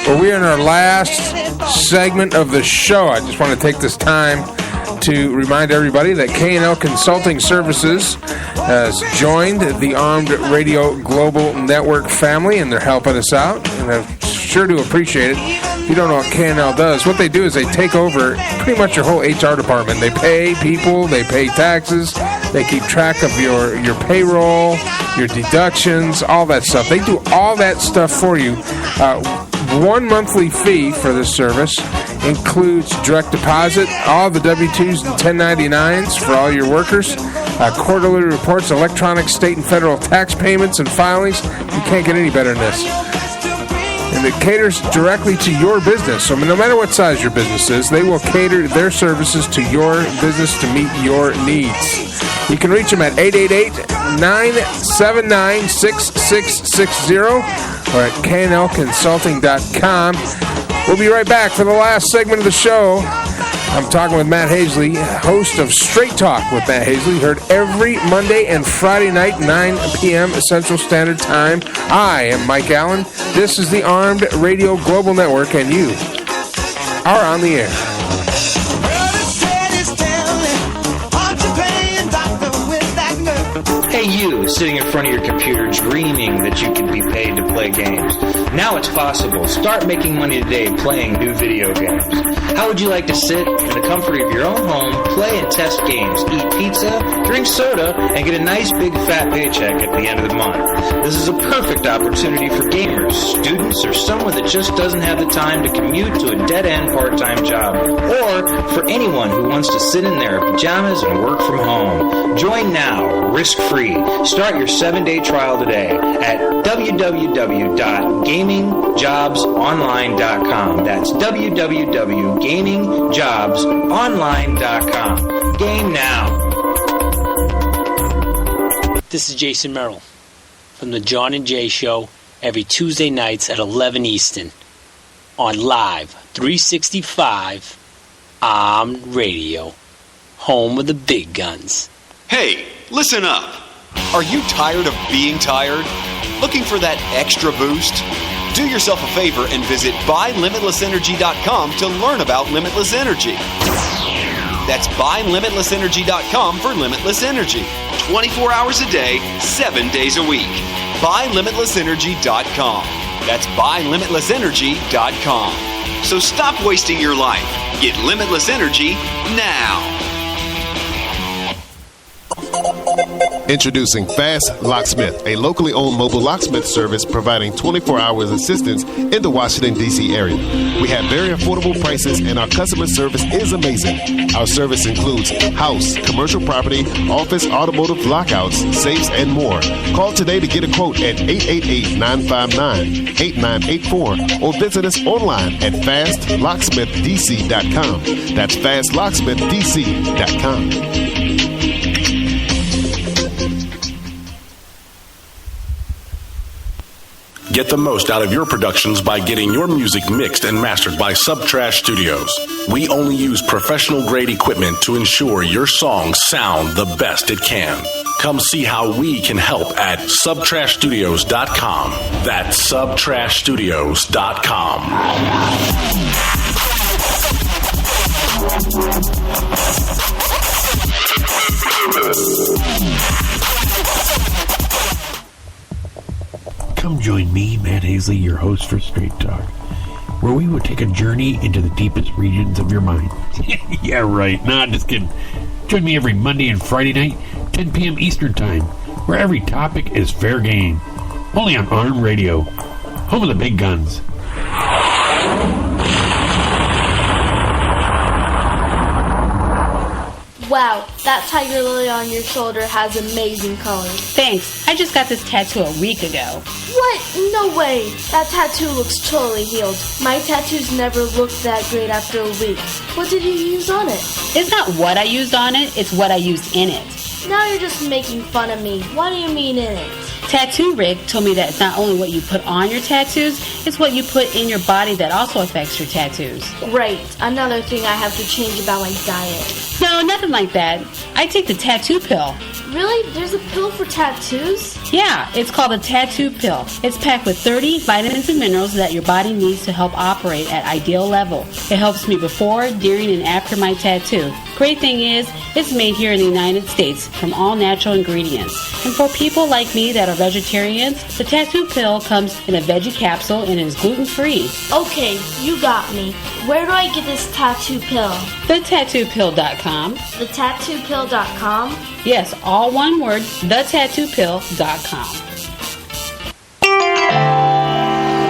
Well, we're in our last segment of the show. I just want to take this time to remind everybody that K&L Consulting Services has joined the Armed Radio Global Network family, and they're helping us out, and I'm sure to appreciate it. If you don't know what K&L does, what they do is they take over pretty much your whole HR department. They pay people, they pay taxes, they keep track of your payroll, your deductions, all that stuff. They do all that stuff for you. One monthly fee for this service includes direct deposit, all the W-2s and 1099s for all your workers, quarterly reports, electronic state and federal tax payments and filings. You can't get any better than this. And it caters directly to your business. So no matter what size your business is, they will cater their services to your business to meet your needs. You can reach them at 888-979-6660 or at knlconsulting.com. We'll be right back for the last segment of the show. I'm talking with Matt Hasely, host of Straight Talk with Matt Hasely, heard every Monday and Friday night, 9 p.m. Central Standard Time. I am Mike Allen. This is the Armed Radio Global Network, and you are on the air. Hey, you, sitting in front of your computer dreaming that you can be paid to play games. Now it's possible. Start making money today playing new video games. How would you like to sit in the comfort of your own home, play and test games, eat pizza, drink soda, and get a nice big fat paycheck at the end of the month? This is a perfect opportunity for gamers, students, or someone that just doesn't have the time to commute to a dead-end part-time job, or for anyone who wants to sit in their pajamas and work from home. Join now, risk-free. Start your 7-day trial today at www.gamingjobsonline.com. That's www.gamingjobsonline.com. Game now. This is Jason Merrill from the John and Jay Show every Tuesday nights at 11 Eastern on Live 365 Armed Radio, home of the big guns. Hey, listen up. Are you tired of being tired? Looking for that extra boost? Do yourself a favor and visit buylimitlessenergy.com to learn about limitless energy. That's buylimitlessenergy.com for limitless energy. 24 hours a day, 7 days a week. Buylimitlessenergy.com. That's buylimitlessenergy.com. So stop wasting your life. Get limitless energy now. Introducing Fast Locksmith, a locally owned mobile locksmith service providing 24 hours assistance in the Washington, D.C. area. We have very affordable prices and our customer service is amazing. Our service includes house, commercial property, office, automotive lockouts, safes, and more. Call today to get a quote at 888-959-8984 or visit us online at fastlocksmithdc.com. That's fastlocksmithdc.com. Get the most out of your productions by getting your music mixed and mastered by Subtrash Studios. We only use professional-grade equipment to ensure your songs sound the best it can. Come see how we can help at subtrashstudios.com. That's subtrashstudios.com. Come join me, Matt Hasely, your host for Straight Talk, where we will take a journey into the deepest regions of your mind. Yeah, right. Nah, just kidding. Join me every Monday and Friday night, 10 p.m. Eastern Time, where every topic is fair game. Only on Armed Radio, home of the big guns. Wow, that tiger lily on your shoulder has amazing color. Thanks. I just got this tattoo a week ago. What? No way. That tattoo looks totally healed. My tattoos never looked that great after a week. What did you use on it? It's not what I used on it, it's what I used in it. Now you're just making fun of me. What do you mean in it? Tattoo Rick told me that it's not only what you put on your tattoos, It's what you put in your body that also affects your tattoos. Right. Another thing I have to change about my diet. No, nothing like that. I take the tattoo pill. Really? There's a pill for tattoos? Yeah, it's called a tattoo pill. It's packed with 30 vitamins and minerals that your body needs to help operate at ideal level. It helps me before, during, and after my tattoo. Great thing is, it's made here in the United States from all natural ingredients. And for people like me that are vegetarians, the tattoo pill comes in a veggie capsule and is gluten-free. Okay, you got me. Where do I get this tattoo pill? TheTattooPill.com. TheTattooPill.com? Yes, all one word, TheTattooPill.com.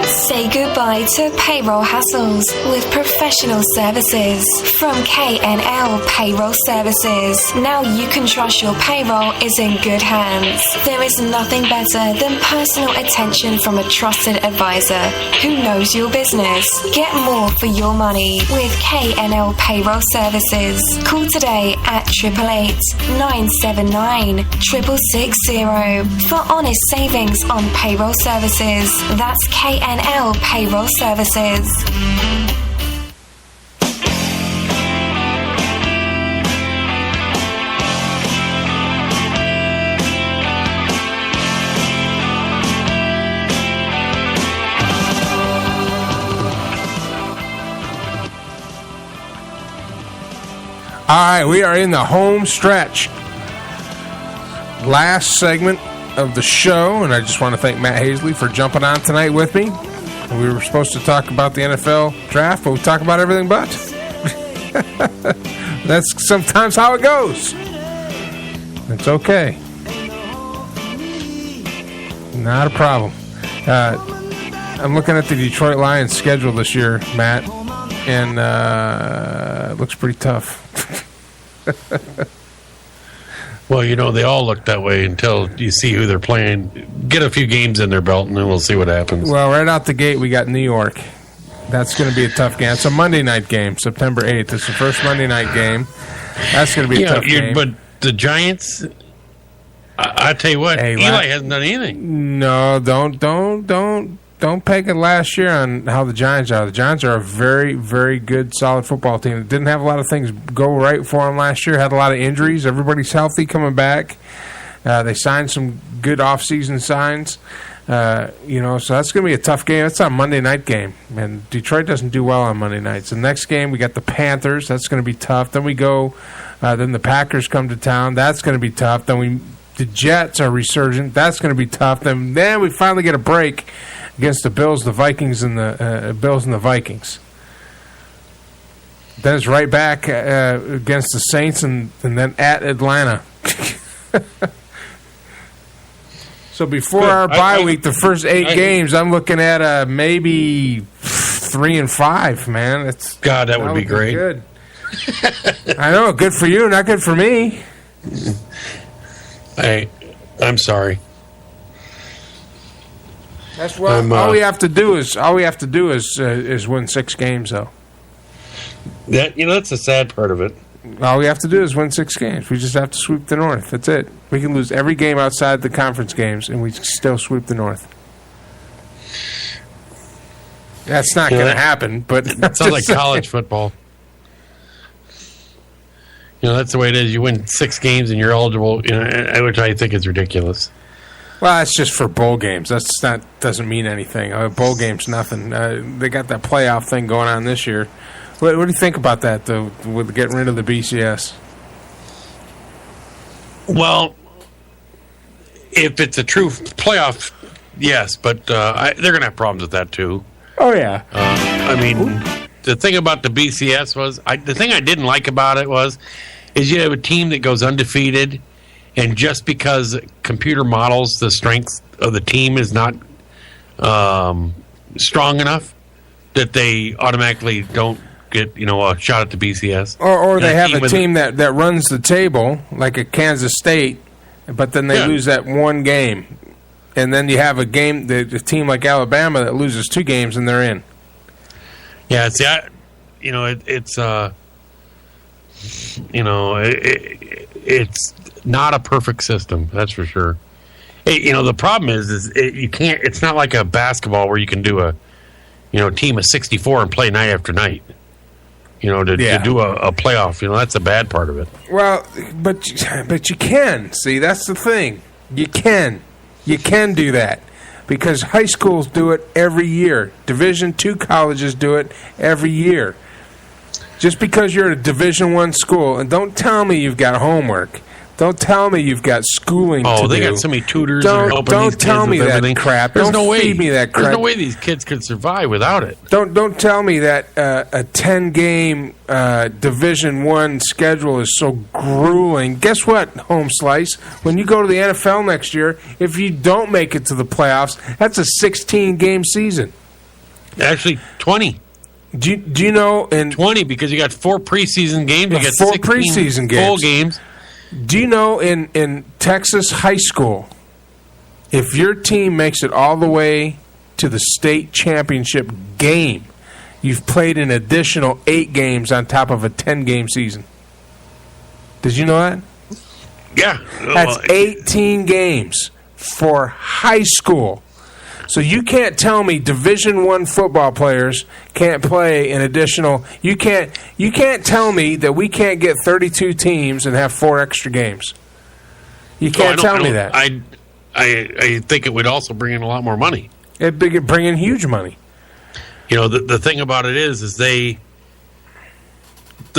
Say goodbye to payroll hassles with professional services from K&L Payroll Services. Now you can trust your payroll is in good hands. There is nothing better than personal attention from a trusted advisor who knows your business. Get more for your money with K&L Payroll Services. Call today at 888-979-6660 for honest savings on payroll services. That's K&L Payroll Services. All right, we are in the home stretch. Last segment of the show, and I just want to thank Matt Hasely for jumping on tonight with me. We were supposed to talk about the NFL draft, but we talk about everything but. That's sometimes how it goes. It's okay. Not a problem. I'm looking at the Detroit Lions schedule this year, Matt, and it looks pretty tough. Well, you know, they all look that way until you see who they're playing. Get a few games in their belt, and then we'll see what happens. Well, right out the gate, we got New York. That's going to be a tough game. It's a Monday night game, September 8th. It's the first Monday night game. That's going to be a tough game. But the Giants, I tell you what, hey, Eli hasn't done anything. No, don't peg it last year on how the Giants are. The Giants are a very, very good, solid football team. It didn't have a lot of things go right for them last year. Had a lot of injuries. Everybody's healthy coming back. They signed some good off-season signs. So that's going to be a tough game. It's a Monday night game, and Detroit doesn't do well on Monday nights. The next game, we got the Panthers. That's going to be tough. Then we go. Then the Packers come to town. That's going to be tough. Then the Jets are resurgent. That's going to be tough. Then we finally get a break against the Bills, the Vikings, and the Vikings. Then it's right back against the Saints, and then at Atlanta. So before our bye week, the first 8 games, I'm looking at maybe 3-5. Man, that would be great. Good. I know, good for you, not good for me. Hey, I'm sorry. That's what all we have to do is win 6 games, though. That's the sad part of it. All we have to do is win 6 games. We just have to sweep the North. That's it. We can lose every game outside the conference games, and we still sweep the North. That's not going to happen, but it sounds like college football. That's the way it is. You win 6 games and you're eligible, which I think is ridiculous. Well, that's just for bowl games. Doesn't mean anything. Bowl games, nothing. They got that playoff thing going on this year. What do you think about that, though, with getting rid of the BCS? Well, if it's a true playoff, yes, but they're going to have problems with that, too. Oh, yeah. The thing about the BCS was, the thing I didn't like about it is you have a team that goes undefeated, and just because computer models the strength of the team is not strong enough, that they automatically don't get a shot at the BCS. Or they have a team that runs the table, like a Kansas State, but then they lose that one game. And then you have a team like Alabama that loses 2 games and they're in. Yeah, see, it's not a perfect system, that's for sure. The problem is you can't. It's not like a basketball where you can do team of 64 and play night after night. To do a playoff. That's a bad part of it. Well, but you can. See, that's the thing. You can do that because high schools do it every year. Division II colleges do it every year. Just because you're at a Division I school, and don't tell me you've got homework. Don't tell me you've got schooling to do. Oh, they got so many tutors that are helping these kids tell me with that everything. crap. There's Don't no way. feed me that crap. There's no way these kids could survive without it. Don't tell me that a 10-game Division I schedule is so grueling. Guess what, Home Slice? When you go to the NFL next year, if you don't make it to the playoffs, that's a 16-game season. Actually, 20. Do you know? 20 because you got 4 preseason games. You got 4 16 preseason games. Full games. Do you know in Texas high school, if your team makes it all the way to the state championship game, you've played an additional 8 games on top of a 10-game season? Did you know that? Yeah. That's 18 games for high school. So you can't tell me Division I football players can't play an additional. You can't tell me that we can't get 32 teams and have 4 extra games. You can't tell me that. I think it would also bring in a lot more money. It'd bring in huge money. The thing about it is the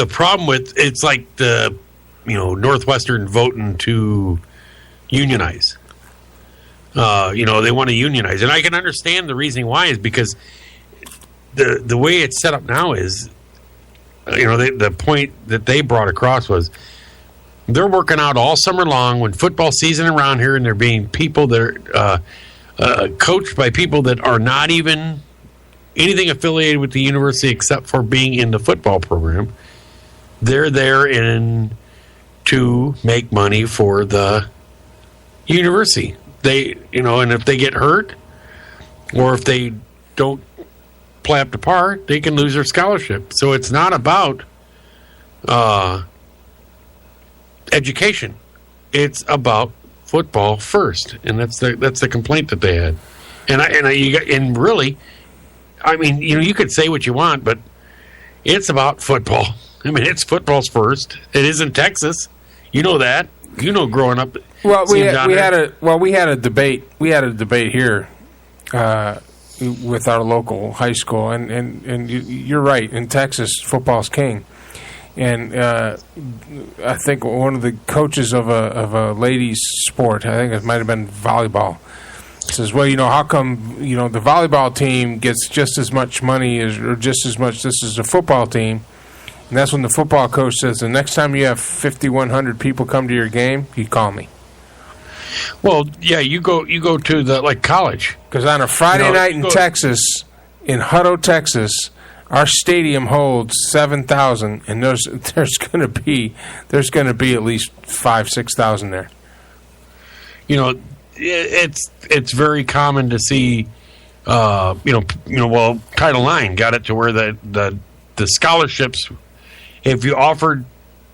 problem with it's like the Northwestern voting to unionize. They want to unionize, and I can understand the reasoning why is because the way it's set up now is, the point that they brought across was they're working out all summer long when football season around here, and they're being people that are coached by people that are not even anything affiliated with the university except for being in the football program. They're there to make money for the university. And if they get hurt or if they don't play up to par, they can lose their scholarship. So it's not about education. It's about football first, and that's the complaint that they had. And really, I mean, you could say what you want, but it's about football. I mean, it's football's first. It is in Texas. You know that. Growing up. Well, we had a debate. We had a debate here with our local high school, and you're right. In Texas, football's king. And I think one of the coaches of a ladies' sport, I think it might have been volleyball, says, "Well, how come the volleyball team gets just as much money or just as much this as a football team?" And that's when the football coach says, "The next time you have 5,100 people come to your game, you call me." Well, yeah, you go to the college, because on a Friday night in Texas, in Hutto, Texas, our stadium holds 7,000, and there's going to be at least 5,000-6,000 there. It's very common to see. Title IX got it to where the scholarships. If you offered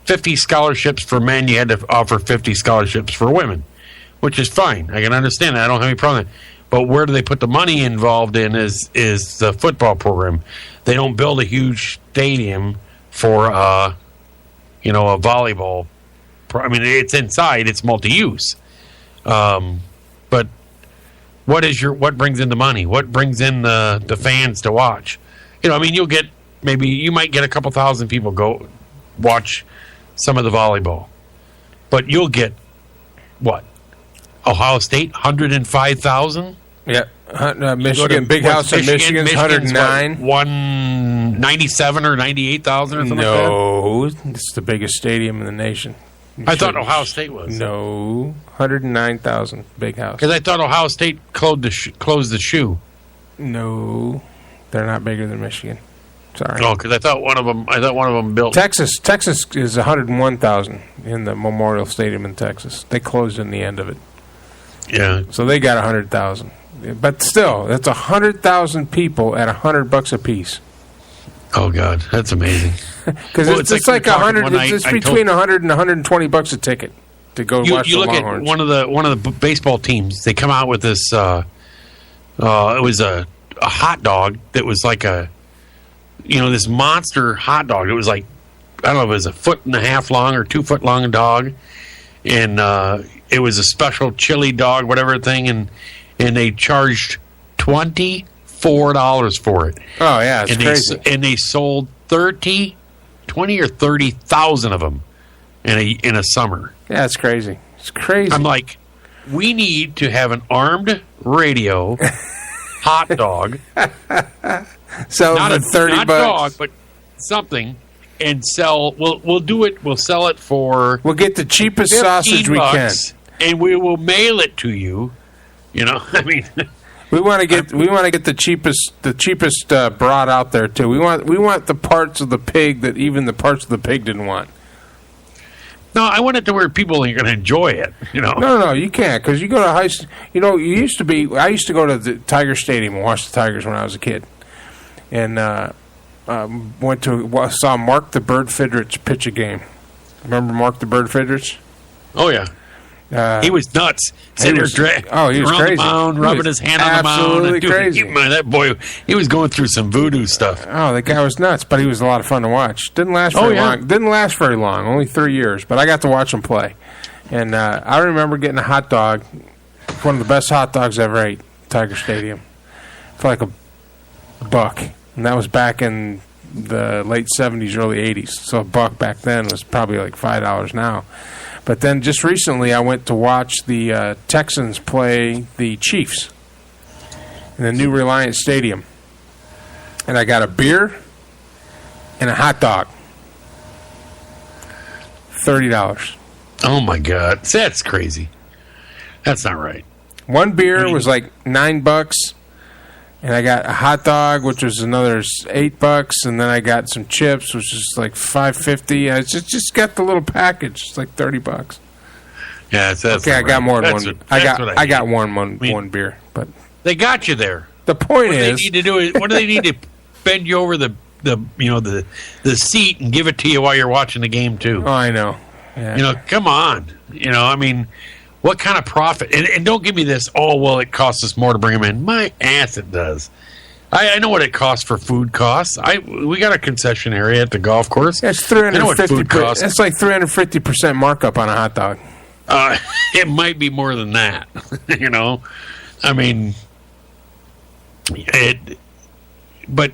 50 scholarships for men, you had to offer 50 scholarships for women, which is fine. I can understand that. I don't have any problem with that. But where do they put the money involved in is the football program. They don't build a huge stadium for a volleyball. I mean, it's inside. It's multi-use. But what brings in the money? What brings in the fans to watch? You might get a couple thousand people go watch some of the volleyball, but you'll get what? Ohio State, 105,000. Yeah, Michigan, big house in Michigan's 109, 197 or 98,000 or something. No, it's the biggest stadium in the nation. I thought Ohio State was. No, 109,000, big house. Because I thought Ohio State closed the shoe. No, they're not bigger than Michigan. Sorry. Oh, because I thought one of them built. Texas is 101,000 in the Memorial Stadium in Texas. They closed in the end of it. Yeah. So they got 100,000, but still, that's 100,000 people at $100 a piece. Oh God, that's amazing. Because it's like 100. It's between $100 and $120 a ticket to go watch the Longhorns. At one of the baseball teams. They come out with this. It was a a hot dog that was like this monster hot dog. It was like, I don't know if it was 1.5 foot long or 2 foot long dog. And it was a special chili dog, whatever thing. And they charged $24 for it. Oh, yeah, it's crazy. And they sold 20 or 30,000 of them in a summer. Yeah, it's crazy. It's crazy. I'm like, we need to have an armed radio hot dog. So not $30 dog, but something, and sell. We'll do it. We'll sell it for. We'll get the cheapest sausage we can, and we will mail it to you. I mean, we want to get the cheapest broad out there too. We want the parts of the pig that even the parts of the pig didn't want. No, I want it to where people are going to enjoy it. No, you can't, because you go to high. I used to go to the Tiger Stadium and watch the Tigers when I was a kid, and saw Mark the Bird Fidrich pitch a game. Remember Mark the Bird Fidrich? Oh yeah. He was nuts. He was crazy. The mound, rubbing his hand on the mound. Absolutely crazy. That boy, he was going through some voodoo stuff. Oh, that guy was nuts, but he was a lot of fun to watch. Didn't last very long. Didn't last very long. Only 3 years, but I got to watch him play. And I remember getting a hot dog, one of the best hot dogs I ever ate, Tiger Stadium, for like $1. And that was back in the late 70s, early 80s. So $1 back then was probably like $5 now. But then just recently I went to watch the Texans play the Chiefs in the new Reliant Stadium. And I got a beer and a hot dog. $30. Oh, my God. That's crazy. That's not right. One beer was like $9. And I got a hot dog, which was another $8, and then I got some chips, which is like $5.50. I just got the little package. It's like $30. Yeah, that's okay. I got more than one. I got one beer, but they got you there. The point what is, they need to do is, what do they need to bend you over the seat and give it to you while you're watching the game too? Oh, I know. Yeah. Come on. I mean. What kind of profit? And don't give me this, it costs us more to bring them in. My ass, it does. I know what it costs for food costs. We got a concession area at the golf course. That's 350%. That's like 350% markup on a hot dog. It might be more than that. I mean, but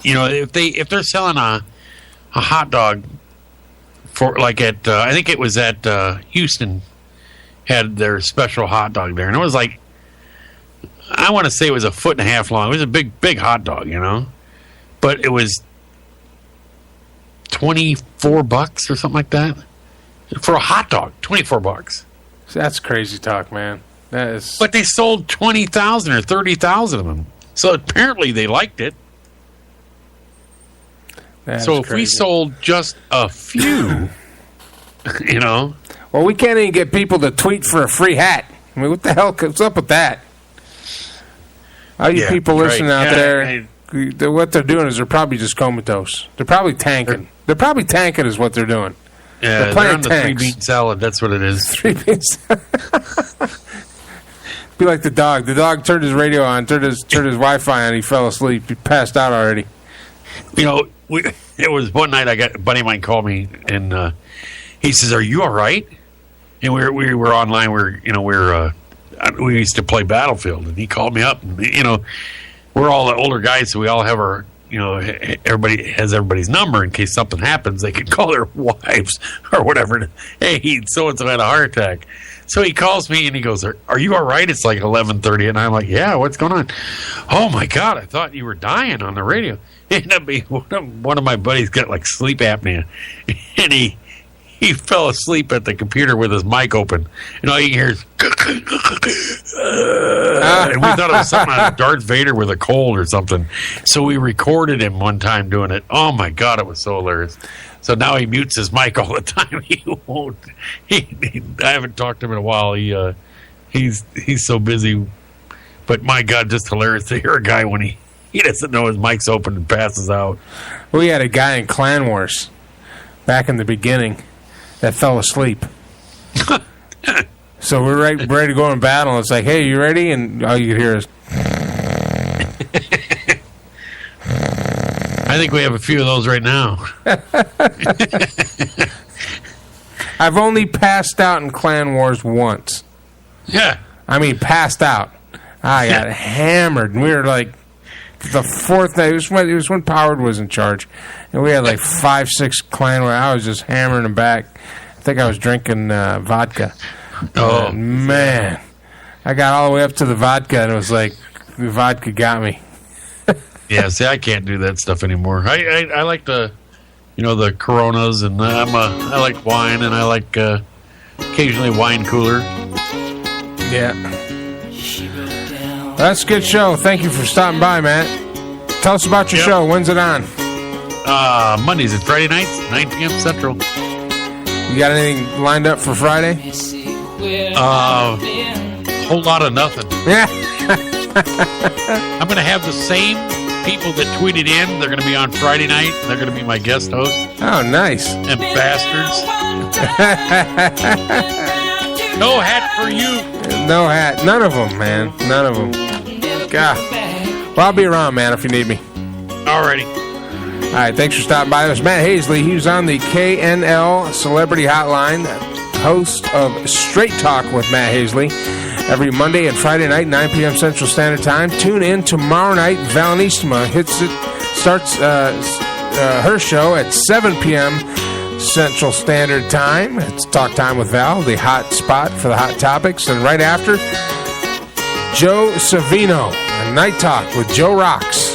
if they're selling a hot dog for like at I think it was at Houston. Had their special hot dog there, and it was like, I want to say it was 1.5 foot long. It was a big hot dog, but it was $24 or something like that for a hot dog. $24. That's crazy talk, man. That is. But they sold 20,000 or 30,000 of them, so apparently they liked it. So if we sold just a few, Well, we can't even get people to tweet for a free hat. I mean, what the hell? What's up with that? All you people listening out there, what they're doing is they're probably just comatose. They're probably tanking. They're probably tanking is what they're doing. Yeah, they're on the 3-bean salad. That's what it is. 3-bean salad. Be like the dog. The dog turned his radio on, turned his Wi-Fi on, he fell asleep. He passed out already. It was one night a buddy of mine called me, and he says, "Are you all right?" And we were online. We used to play Battlefield, and he called me up. And, we're all the older guys, so we all have our everybody has everybody's number in case something happens. They can call their wives or whatever. Hey, so and so had a heart attack. So he calls me and he goes, "Are you all right?" It's like 11:30, and I'm like, "Yeah, what's going on?" "Oh my God, I thought you were dying on the radio." Ended up being one of my buddies got like sleep apnea, and he fell asleep at the computer with his mic open, and all you can hear is and we thought it was something out of Darth Vader with a cold or something. So we recorded him one time doing it. Oh my God, it was so hilarious. So now he mutes his mic all the time. He won't. I haven't talked to him in a while. He's so busy. But my God, just hilarious to hear a guy when he doesn't know his mic's open and passes out. We had a guy in Clan Wars back in the beginning that fell asleep. So we're ready to go in battle. It's like, "Hey, you ready?" And all you could hear is I think we have a few of those right now. I've only passed out in Clan Wars once. Yeah. I mean, passed out. I got hammered. And we were like, the fourth night. It was when Powered was in charge. And we had like 5-6 Clan Wars. I was just hammering them back. I think I was drinking vodka. Oh. Man. I got all the way up to the vodka, and it was like, the vodka got me. Yeah, see, I can't do that stuff anymore. I like the Coronas, and I like wine, and I like occasionally wine cooler. Yeah. That's a good show. Thank you for stopping by, Matt. Tell us about your show. When's it on? Mondays and Friday nights, 9 p.m. Central. You got anything lined up for Friday? Whole lot of nothing. Yeah. I'm going to have the same people that tweeted in. They're going to be on Friday night. They're going to be my guest host. Oh, nice. And bastards. No hat for you. No hat. None of them, man. None of them. God. Well, I'll be around, man, if you need me. Alrighty. All right, thanks for stopping by. It was Matt Hasely. He was on the KNL Celebrity Hotline, host of Straight Talk with Matt Hasely, every Monday and Friday night, 9 p.m. Central Standard Time. Tune in tomorrow night. Valenissima starts her show at 7 p.m. Central Standard Time. It's Talk Time with Val, the hot spot for the hot topics. And right after, Joe Savino, a Night Talk with Joe Rocks.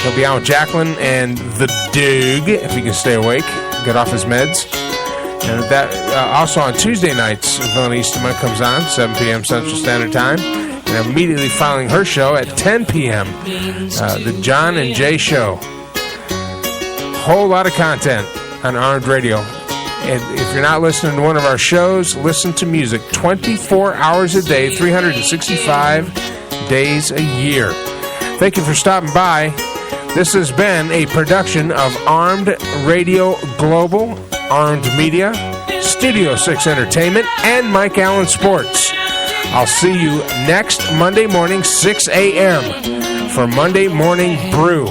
He'll be out with Jacqueline and the Doug, if he can stay awake, get off his meds. And that also on Tuesday nights, Valenissima comes on, 7 p.m. Central Standard Time. And immediately following her show at 10 p.m., the John and Jay Show. Whole lot of content on Armed Radio. And if you're not listening to one of our shows, listen to music 24 hours a day, 365 days a year. Thank you for stopping by. This has been a production of Armed Radio Global, Armed Media, Studio 6 Entertainment, and Mike Allen Sports. I'll see you next Monday morning, 6 a.m. for Monday Morning Brew.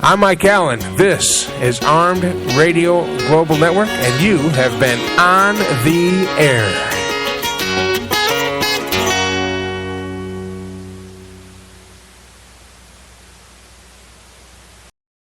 I'm Mike Allen. This is Armed Radio Global Network, and you have been on the air.